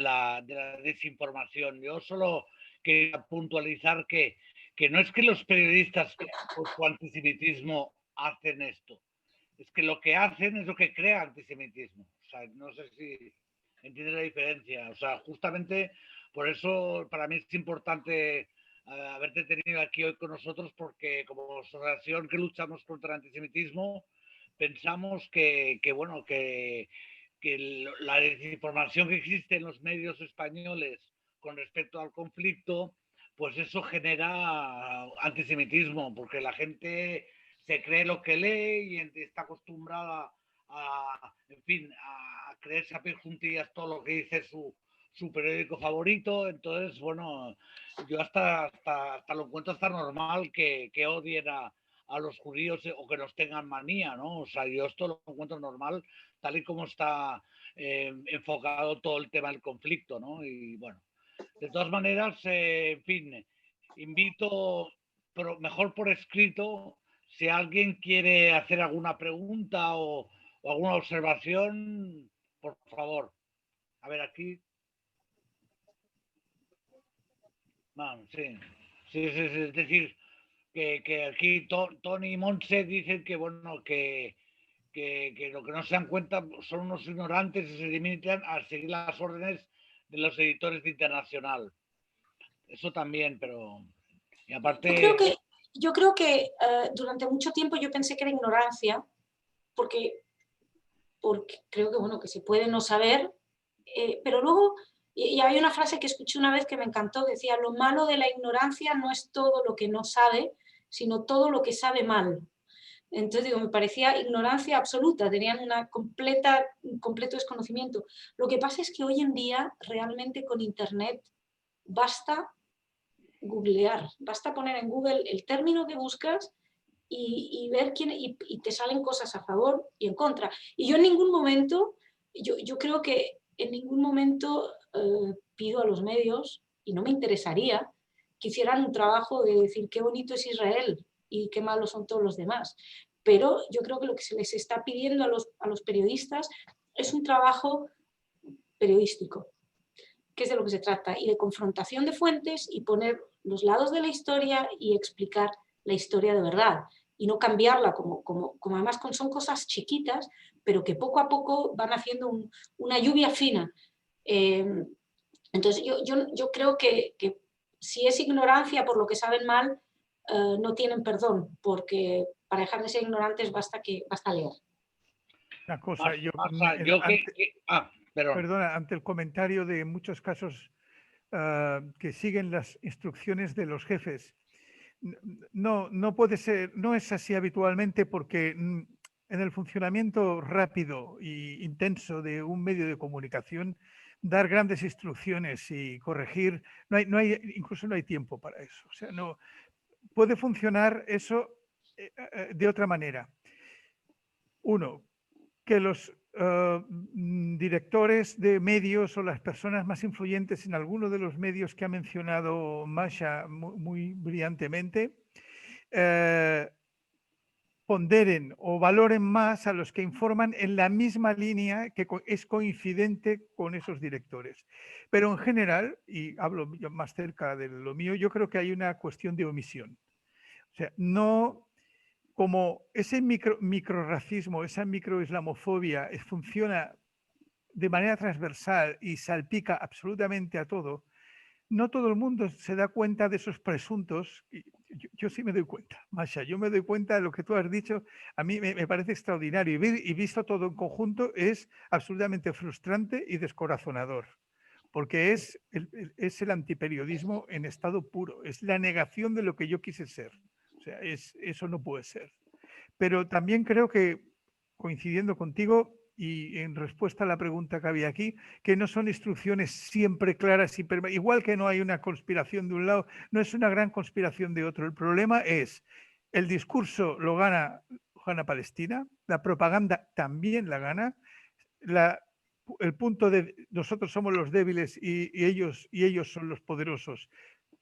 la desinformación. Yo solo quería puntualizar que no es que los periodistas por su antisemitismo hacen esto, es que lo que hacen es lo que crea antisemitismo. O sea, no sé si entiendes la diferencia. O sea, justamente por eso para mí es importante haberte tenido aquí hoy con nosotros, porque como asociación que luchamos contra el antisemitismo, pensamos que la desinformación que existe en los medios españoles con respecto al conflicto, pues eso genera antisemitismo, porque la gente se cree lo que lee y está acostumbrada en fin, a creerse a pie juntillas todo lo que dice su periódico favorito. Entonces, bueno, yo hasta lo encuentro hasta normal que odien a los judíos o que nos tengan manía, ¿no? O sea, yo esto lo encuentro normal, tal y como está enfocado todo el tema del conflicto, ¿no? Y bueno, de todas maneras, en fin, invito, pero mejor por escrito, si alguien quiere hacer alguna pregunta o alguna observación, por favor. A ver, aquí. Sí. Sí. Es decir, que aquí Tony y Montse dicen que, bueno, que lo que no se dan cuenta son unos ignorantes y se limitan a seguir las órdenes de los editores de Internacional. Eso también, pero... Y aparte... Yo creo que durante mucho tiempo yo pensé que era ignorancia, porque creo que, bueno, que se puede no saber, pero luego, y hay una frase que escuché una vez que me encantó, decía: lo malo de la ignorancia no es todo lo que no sabe, sino todo lo que sabe mal. Entonces, digo, me parecía ignorancia absoluta, tenían un completo desconocimiento. Lo que pasa es que hoy en día, realmente con Internet, basta googlear, basta poner en Google el término que buscas y ver y te salen cosas a favor y en contra. Y yo en ningún momento, yo creo que en ningún momento pido a los medios, y no me interesaría, que hicieran un trabajo de decir qué bonito es Israel y qué malos son todos los demás. Pero yo creo que lo que se les está pidiendo a los periodistas es un trabajo periodístico, que es de lo que se trata, y de confrontación de fuentes y poner los lados de la historia y explicar la historia de verdad y no cambiarla como además son cosas chiquitas, pero que poco a poco van haciendo una lluvia fina. Entonces yo creo que si es ignorancia por lo que saben mal, no tienen perdón, porque para dejar de ser ignorantes basta leer. Una cosa, perdona, ante el comentario de muchos casos que siguen las instrucciones de los jefes, no puede ser, no es así habitualmente, porque en el funcionamiento rápido e intenso de un medio de comunicación, dar grandes instrucciones y corregir, incluso no hay tiempo para eso. O sea, no puede funcionar eso de otra manera. Uno, que los directores de medios o las personas más influyentes en alguno de los medios que ha mencionado Masha muy brillantemente, ponderen o valoren más a los que informan en la misma línea que es coincidente con esos directores. Pero en general, y hablo más cerca de lo mío, yo creo que hay una cuestión de omisión. O sea, no... Como ese microracismo, esa microislamofobia funciona de manera transversal y salpica absolutamente a todo, no todo el mundo se da cuenta de esos presuntos. Yo sí me doy cuenta, Masha, yo me doy cuenta de lo que tú has dicho. A mí me parece extraordinario y visto todo en conjunto es absolutamente frustrante y descorazonador, porque es el antiperiodismo en estado puro, es la negación de lo que yo quise ser. O sea, eso no puede ser. Pero también creo que, coincidiendo contigo y en respuesta a la pregunta que había aquí, que no son instrucciones siempre claras y igual que no hay una conspiración de un lado, no es una gran conspiración de otro. El problema es el discurso lo gana Palestina, la propaganda también la gana, el punto de nosotros somos los débiles y ellos son los poderosos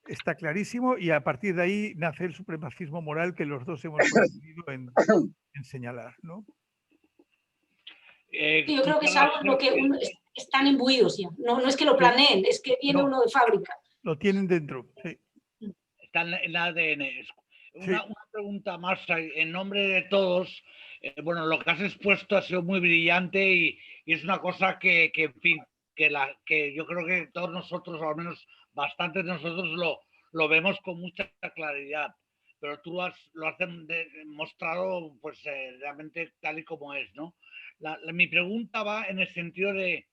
está clarísimo, y a partir de ahí nace el supremacismo moral que los dos hemos coincidido en señalar, ¿no? Yo creo que es algo en lo que están imbuidos ya. No es que lo planeen, es que viene uno de fábrica. Lo tienen dentro, sí. Está en el ADN. Sí. Una pregunta más en nombre de todos. Bueno, lo que has expuesto ha sido muy brillante y es una cosa que en fin, que yo creo que todos nosotros, o al menos bastantes de nosotros, lo vemos con mucha claridad. Pero tú lo has demostrado pues, realmente tal y como es, ¿no? Mi pregunta va en el sentido de,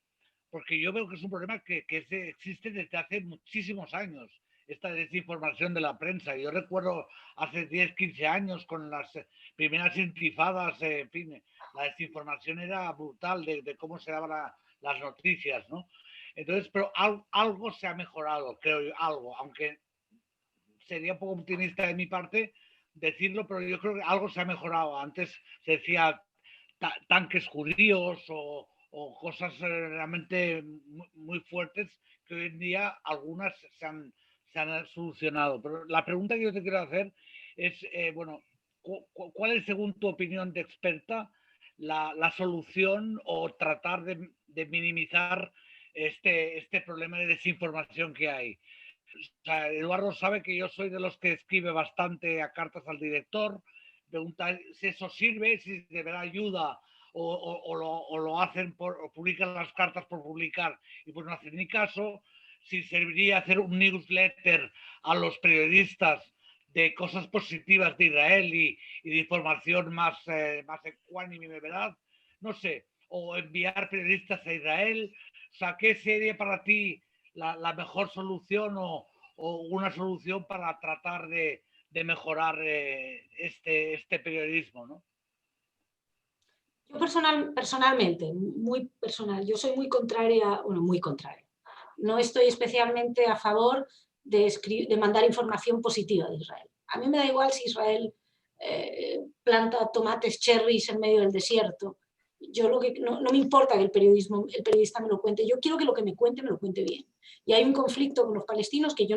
porque yo veo que es un problema que existe desde hace muchísimos años, esta desinformación de la prensa. Yo recuerdo hace 10, 15 años con las primeras intifadas, en fin, la desinformación era brutal de cómo se daban las noticias, ¿no? Entonces, pero algo se ha mejorado, creo yo, algo, aunque sería un poco optimista de mi parte decirlo, pero yo creo que algo se ha mejorado. Antes se decía tanques judíos o cosas realmente muy fuertes que hoy en día algunas se han solucionado. Pero la pregunta que yo te quiero hacer es, bueno, ¿cuál es, según tu opinión de experta, la solución o tratar de minimizar este problema de desinformación que hay? O sea, Eduardo sabe que yo soy de los que escribe bastante a cartas al director, pregunta si eso sirve, si de verdad ayuda o lo hacen o publican las cartas por publicar y pues no hacen ni caso, si serviría hacer un newsletter a los periodistas de cosas positivas de Israel y de información más ecuánime, ¿verdad? No sé, o enviar periodistas a Israel. O sea, ¿qué sería para ti la mejor solución o una solución para tratar de mejorar este periodismo, ¿no? Yo personalmente, muy personal, yo soy muy contraria, bueno, muy contraria. No estoy especialmente a favor de mandar información positiva de Israel. A mí me da igual si Israel planta tomates cherries en medio del desierto. Yo no me importa que el periodista me lo cuente. Yo quiero que lo que me cuente bien. Y hay un conflicto con los palestinos que yo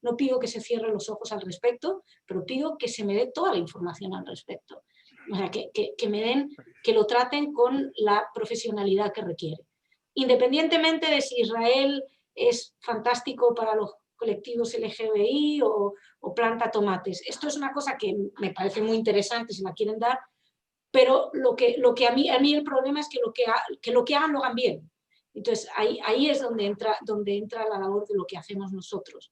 no pido que se cierren los ojos al respecto, pero pido que se me dé toda la información al respecto. O sea, que me den, que lo traten con la profesionalidad que requiere. Independientemente de si Israel es fantástico para los colectivos LGBTI o planta tomates. Esto es una cosa que me parece muy interesante si la quieren dar, pero lo que a mí el problema es que lo que hagan lo hagan bien. Entonces ahí es donde entra la labor de lo que hacemos nosotros.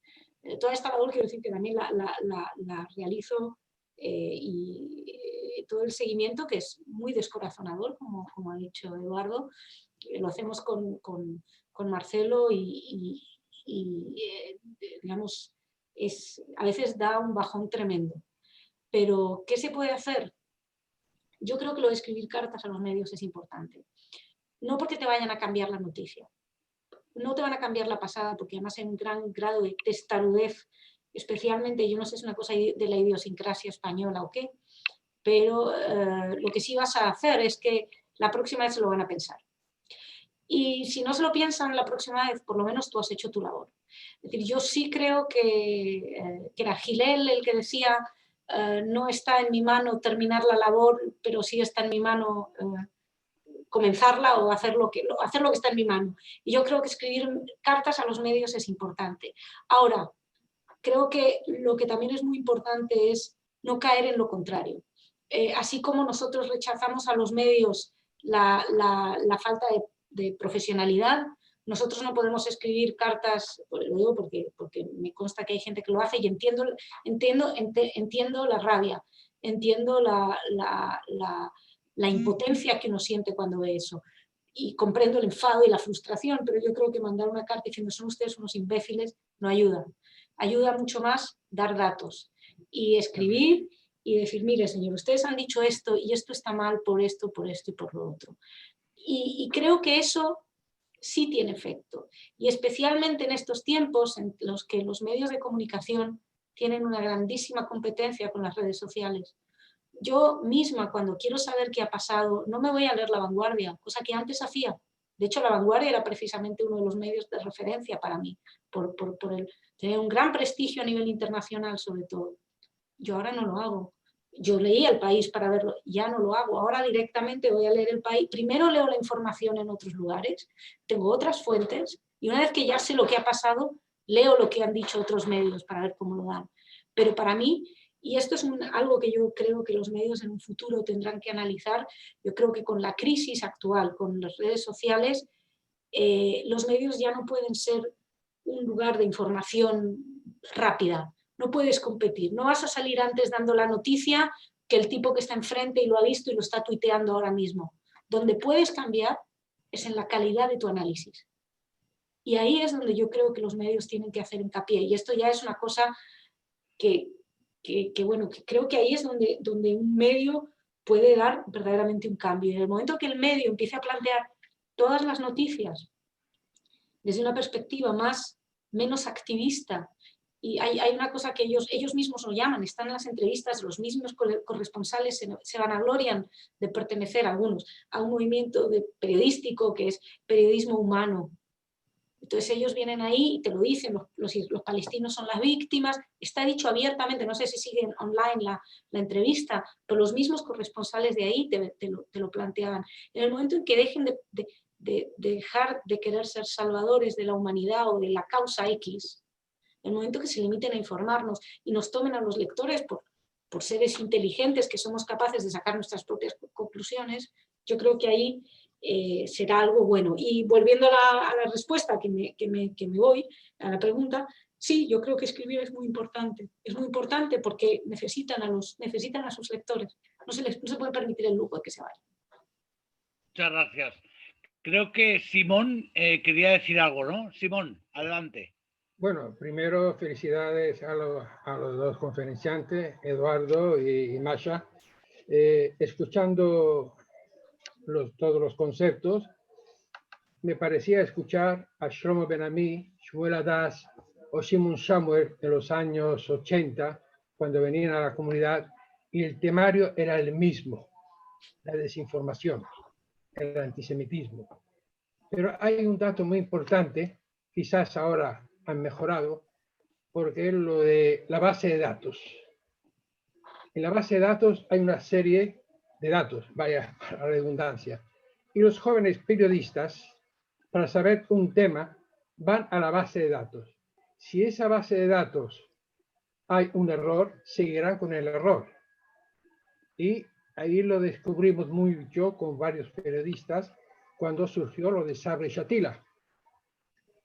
Toda esta labor quiero decir que también la realizo y todo el seguimiento, que es muy descorazonador, como ha dicho Eduardo, lo hacemos con Marcelo y digamos, a veces da un bajón tremendo. Pero, ¿qué se puede hacer? Yo creo que lo de escribir cartas a los medios es importante. No porque te vayan a cambiar la noticia, no te van a cambiar la pasada, porque además hay un gran grado de testarudez, especialmente, yo no sé si es una cosa de la idiosincrasia española o qué, pero lo que sí vas a hacer es que la próxima vez se lo van a pensar. Y si no se lo piensan la próxima vez, por lo menos tú has hecho tu labor. Es decir, yo sí creo que era Gilel el que decía no está en mi mano terminar la labor, pero sí está en mi mano comenzarla o hacer lo que está en mi mano. Y yo creo que escribir cartas a los medios es importante. Ahora, creo que lo que también es muy importante es no caer en lo contrario. Así como nosotros rechazamos a los medios la falta de profesionalidad, nosotros no podemos escribir cartas, lo digo porque me consta que hay gente que lo hace y entiendo la rabia, entiendo la impotencia que uno siente cuando ve eso. Y comprendo el enfado y la frustración, pero yo creo que mandar una carta diciendo son ustedes unos imbéciles no ayuda. Ayuda mucho más dar datos y escribir y decir, mire señor, ustedes han dicho esto y esto está mal por esto y por lo otro. Y creo que eso sí tiene efecto. Y especialmente en estos tiempos en los que los medios de comunicación tienen una grandísima competencia con las redes sociales. Yo misma, cuando quiero saber qué ha pasado, no me voy a leer La Vanguardia, cosa que antes hacía. De hecho, La Vanguardia era precisamente uno de los medios de referencia para mí, por tener un gran prestigio a nivel internacional sobre todo. Yo ahora no lo hago. Yo leía El País para verlo, ya no lo hago. Ahora directamente voy a leer El País. Primero leo la información en otros lugares, tengo otras fuentes, y una vez que ya sé lo que ha pasado, leo lo que han dicho otros medios para ver cómo lo dan. Pero para mí, y esto es algo que yo creo que los medios en un futuro tendrán que analizar, yo creo que con la crisis actual, con las redes sociales, los medios ya no pueden ser un lugar de información rápida. No puedes competir, no vas a salir antes dando la noticia que el tipo que está enfrente y lo ha visto y lo está tuiteando ahora mismo. Donde puedes cambiar es en la calidad de tu análisis. Y ahí es donde yo creo que los medios tienen que hacer hincapié. Y esto ya es una cosa que bueno, que creo que ahí es donde un medio puede dar verdaderamente un cambio. Y en el momento que el medio empiece a plantear todas las noticias desde una perspectiva menos activista, y hay una cosa que ellos mismos lo llaman, están en las entrevistas, los mismos corresponsales se vanaglorian de pertenecer, algunos, a un movimiento periodístico que es periodismo humano. Entonces ellos vienen ahí y te lo dicen, los palestinos son las víctimas, está dicho abiertamente, no sé si siguen online la entrevista, pero los mismos corresponsales de ahí te lo planteaban. En el momento en que dejen de dejar de querer ser salvadores de la humanidad o de la causa X, en el momento que se limiten a informarnos y nos tomen a los lectores por seres inteligentes que somos capaces de sacar nuestras propias conclusiones, yo creo que ahí será algo bueno. Y volviendo a la respuesta que me voy, a la pregunta, sí, yo creo que escribir es muy importante. Es muy importante porque necesitan a sus lectores. No se puede permitir el lujo de que se vayan. Muchas gracias. Creo que Simón quería decir algo, ¿no? Simón, adelante. Bueno, primero felicidades a los dos conferenciantes, Eduardo y Masha. Escuchando todos los conceptos, me parecía escuchar a Shlomo Ben-Ami, Shmuel Adass o Shimon Samuel en los años 80, cuando venían a la comunidad, y el temario era el mismo, la desinformación, el antisemitismo. Pero hay un dato muy importante, quizás ahora han mejorado, porque es lo de la base de datos. En la base de datos hay una serie de datos, vaya la redundancia, y los jóvenes periodistas, para saber un tema, van a la base de datos. Si esa base de datos hay un error, seguirán con el error. Y ahí lo descubrimos mucho con varios periodistas cuando surgió lo de Sabra y Shatila.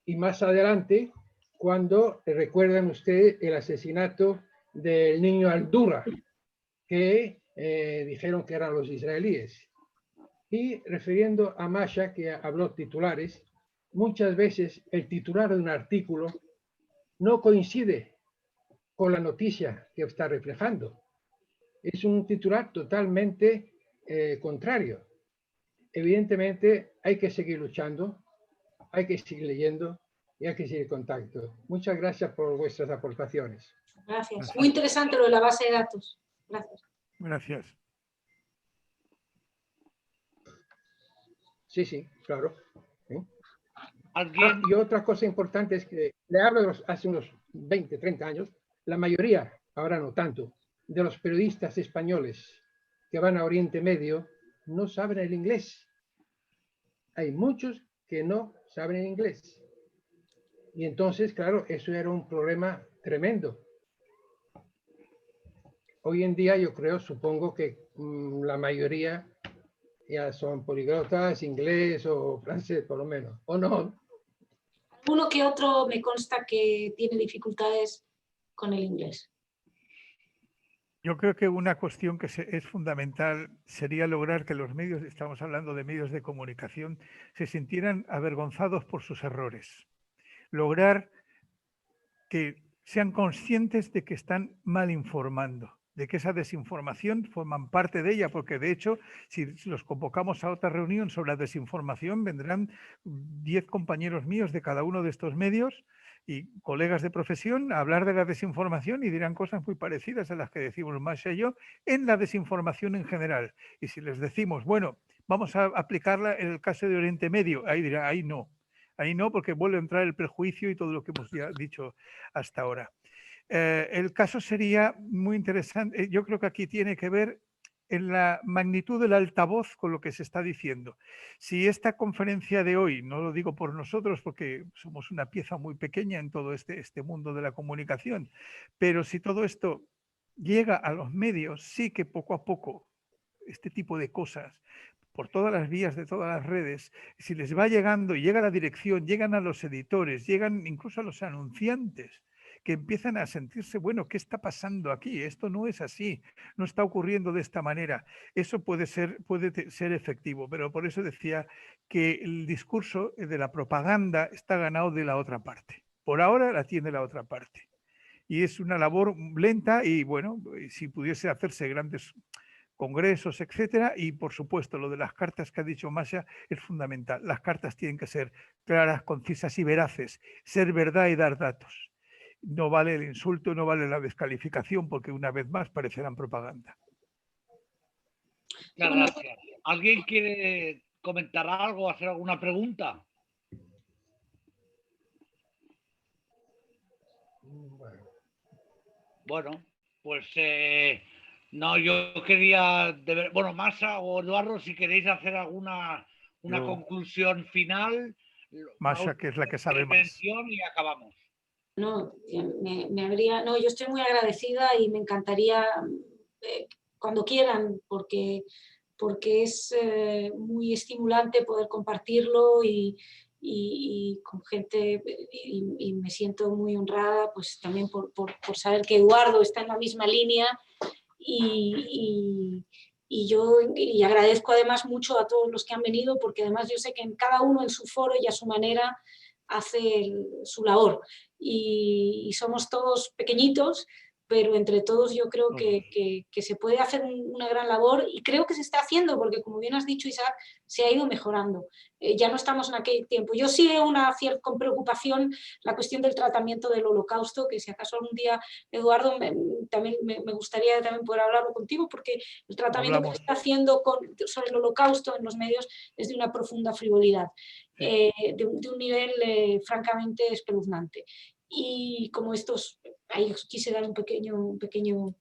Y más adelante, cuando recuerdan ustedes el asesinato del niño Al-Durra, que dijeron que eran los israelíes. Y refiriendo a Masha, que habló titulares, muchas veces el titular de un artículo no coincide con la noticia que está reflejando. Es un titular totalmente contrario. Evidentemente hay que seguir luchando, hay que seguir leyendo y hay que seguir en contacto. Muchas gracias por vuestras aportaciones. Gracias. Muy interesante lo de la base de datos. Gracias. Gracias. Sí, claro. ¿Sí? ¿Alguien? Y otra cosa importante es que le hablo de hace unos 20, 30 años, la mayoría, ahora no tanto, de los periodistas españoles que van a Oriente Medio no saben el inglés. Hay muchos que no saben el inglés. Y entonces, claro, eso era un problema tremendo. Hoy en día yo supongo que la mayoría ya son políglotas, inglés o francés por lo menos, ¿o no? Uno que otro me consta que tiene dificultades con el inglés. Yo creo que una cuestión que es fundamental sería lograr que los medios, estamos hablando de medios de comunicación, se sintieran avergonzados por sus errores. Lograr que sean conscientes de que están mal informando, de que esa desinformación forman parte de ella, porque de hecho, si los convocamos a otra reunión sobre la desinformación, vendrán 10 compañeros míos de cada uno de estos medios y colegas de profesión a hablar de la desinformación y dirán cosas muy parecidas a las que decimos Masha y yo en la desinformación en general. Y si les decimos, bueno, vamos a aplicarla en el caso de Oriente Medio, ahí dirán, ahí no. Ahí no, porque vuelve a entrar el prejuicio y todo lo que hemos ya dicho hasta ahora. El caso sería muy interesante. Yo creo que aquí tiene que ver en la magnitud del altavoz con lo que se está diciendo. Si esta conferencia de hoy, no lo digo por nosotros porque somos una pieza muy pequeña en todo este mundo de la comunicación, pero si todo esto llega a los medios, sí que poco a poco este tipo de cosas, por todas las vías de todas las redes, si les va llegando y llega a la dirección, llegan a los editores, llegan incluso a los anunciantes, que empiezan a sentirse, bueno, ¿qué está pasando aquí? Esto no es así, no está ocurriendo de esta manera. Eso puede ser efectivo, pero por eso decía que el discurso de la propaganda está ganado de la otra parte. Por ahora la tiene la otra parte. Y es una labor lenta y, bueno, si pudiese hacerse grandes congresos, etcétera, y por supuesto lo de las cartas que ha dicho Masha es fundamental. Las cartas tienen que ser claras, concisas y veraces, ser verdad y dar datos. No vale el insulto, no vale la descalificación, porque una vez más parecerán propaganda. Muchas gracias. ¿Alguien quiere comentar algo, hacer alguna pregunta? Bueno, pues no, yo quería, bueno, Masha o Eduardo, si queréis hacer alguna conclusión final. Masha, que es la que sabe más. Y acabamos. No, yo estoy muy agradecida y me encantaría cuando quieran, porque es muy estimulante poder compartirlo y con gente, y me siento muy honrada pues también por saber que Eduardo está en la misma línea y agradezco además mucho a todos los que han venido, porque además yo sé que en cada uno en su foro y a su manera hace su labor y somos todos pequeñitos, pero entre todos yo creo que se puede hacer una gran labor y creo que se está haciendo, porque como bien has dicho, Isaac, se ha ido mejorando. Ya no estamos en aquel tiempo. Yo sí veo con preocupación la cuestión del tratamiento del Holocausto, que si acaso algún día, Eduardo, también me gustaría también poder hablarlo contigo, porque el tratamiento que se está haciendo sobre el Holocausto en los medios es de una profunda frivolidad, de un nivel francamente espeluznante. Y como ahí os quise dar un pequeño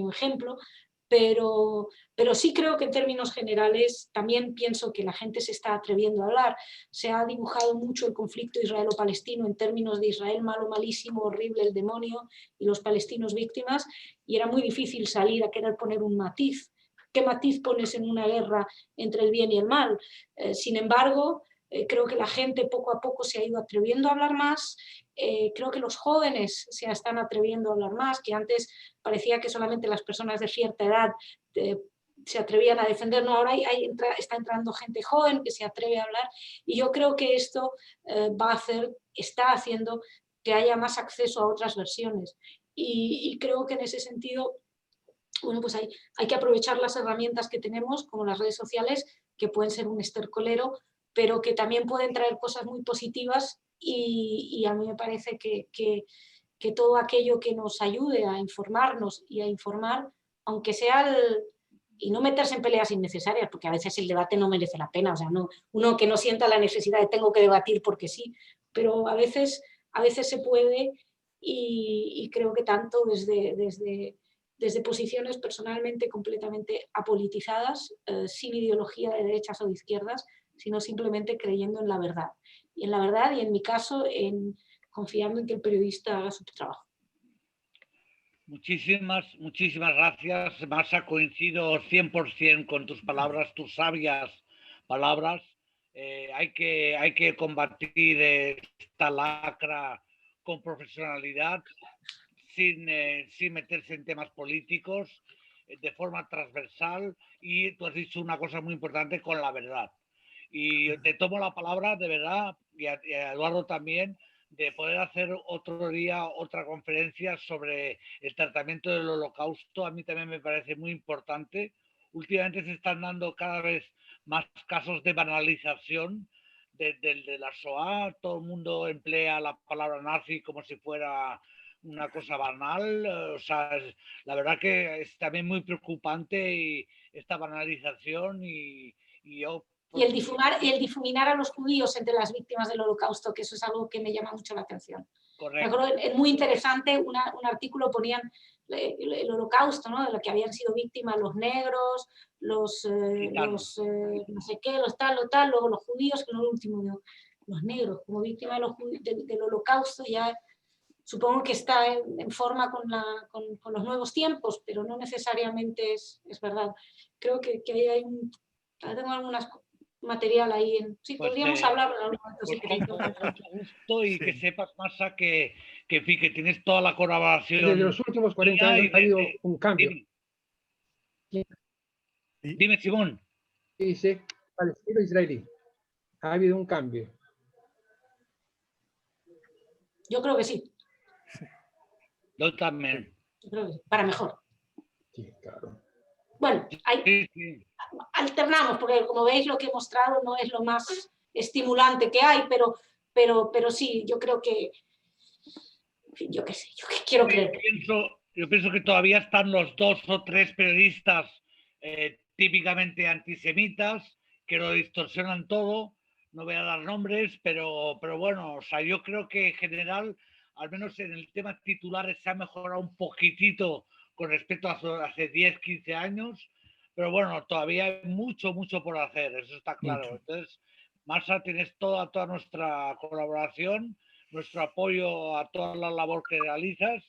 ejemplo, pero sí creo que en términos generales también pienso que la gente se está atreviendo a hablar. Se ha dibujado mucho el conflicto israelo-palestino en términos de Israel malo, malísimo, horrible, el demonio, y los palestinos víctimas, y era muy difícil salir a querer poner un matiz. ¿Qué matiz pones en una guerra entre el bien y el mal? Sin embargo, creo que la gente poco a poco se ha ido atreviendo a hablar más. Creo que los jóvenes se están atreviendo a hablar más, que antes parecía que solamente las personas de cierta edad se atrevían a defender. No, ahora está entrando gente joven que se atreve a hablar, y yo creo que esto está haciendo que haya más acceso a otras versiones. Y creo que en ese sentido, bueno, pues hay que aprovechar las herramientas que tenemos, como las redes sociales, que pueden ser un estercolero, pero que también pueden traer cosas muy positivas, y a mí me parece que todo aquello que nos ayude a informarnos y a informar, aunque sea y no meterse en peleas innecesarias, porque a veces el debate no merece la pena, o sea, uno que no sienta la necesidad de tengo que debatir porque sí, pero a veces se puede, y creo que tanto desde posiciones personalmente completamente apolitizadas, sin ideología de derechas o de izquierdas, sino simplemente creyendo en la verdad. Y en la verdad, y en mi caso, confiando en que el periodista haga su trabajo. Muchísimas gracias, Masha. Coincido 100% con tus palabras, tus sabias palabras. Hay que combatir esta lacra con profesionalidad, sin meterse en temas políticos, de forma transversal, y tú has dicho una cosa muy importante, con la verdad. Y te tomo la palabra, de verdad, y a Eduardo también, de poder hacer otro día otra conferencia sobre el tratamiento del Holocausto. A mí también me parece muy importante. Últimamente se están dando cada vez más casos de banalización de la Shoah. Todo el mundo emplea la palabra nazi como si fuera una cosa banal. O sea, la verdad que es también muy preocupante esta banalización, y yo... Y el difuminar a los judíos entre las víctimas del Holocausto, que eso es algo que me llama mucho la atención. Correcto. Me acuerdo, es muy interesante, un artículo ponían el holocausto, ¿no? De lo que habían sido víctimas los negros, no sé qué, los tal, luego los judíos, que no es lo último, los negros como víctimas del holocausto, ya supongo que está en forma con los nuevos tiempos, pero no necesariamente es verdad. Creo que ahí tengo algunas material ahí. Sí, Pues, podríamos hablar en algún momento. Pues Sí, con mucho gusto y Sí. que sepas, Masa, que, en fin, que tienes toda la colaboración. Desde los últimos 40 años ha habido un cambio. Dime, Simón. Dice palestino-israelí. Ha habido un cambio. Yo creo que sí. Yo también. Yo creo que sí. Para mejor. Sí, claro. Bueno, Sí. alternamos, porque como veis lo que he mostrado no es lo más estimulante que hay, pero sí, yo creo que, yo qué sé, yo quiero creer. Yo pienso que todavía están los 2 o 3 periodistas típicamente antisemitas que lo distorsionan todo. No voy a dar nombres, pero bueno, o sea, yo creo que en general, al menos en el tema titulares, se ha mejorado un poquitito con respecto a hace 10, 15 años, pero bueno, todavía hay mucho por hacer, eso está claro. Mucho. Entonces, Masa, tienes toda nuestra colaboración, nuestro apoyo a toda la labor que realizas,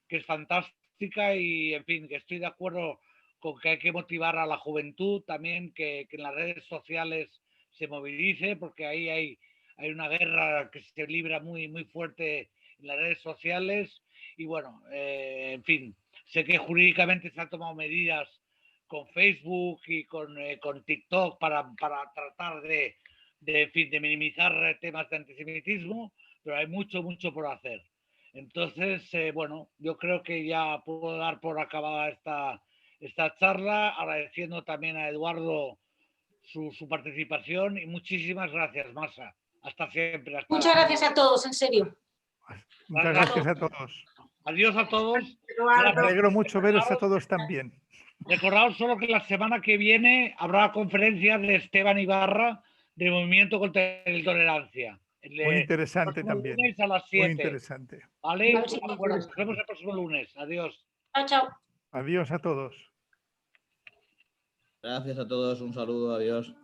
que es fantástica y, en fin, que estoy de acuerdo con que hay que motivar a la juventud también, que en las redes sociales se movilice, porque ahí hay una guerra que se libra muy fuerte en las redes sociales y bueno, en fin, sé que jurídicamente se han tomado medidas con Facebook y con TikTok para tratar en fin, de minimizar temas de antisemitismo, pero hay mucho por hacer. Entonces, bueno, yo creo que ya puedo dar por acabada esta charla, agradeciendo también a Eduardo su participación y muchísimas gracias, Masa. Hasta siempre. Muchas gracias a todos, en serio. Muchas gracias a todos. Adiós a todos. Me alegro mucho veros a todos también. Recordaos solo que la semana que viene habrá conferencia de Esteban Ibarra del Movimiento contra la Intolerancia. Muy interesante también. Lunes a las 7. Muy interesante. ¿Vale? Vale, sí. Bueno, nos vemos el próximo lunes. Adiós. Chao, chao. Adiós a todos. Gracias a todos, un saludo, adiós.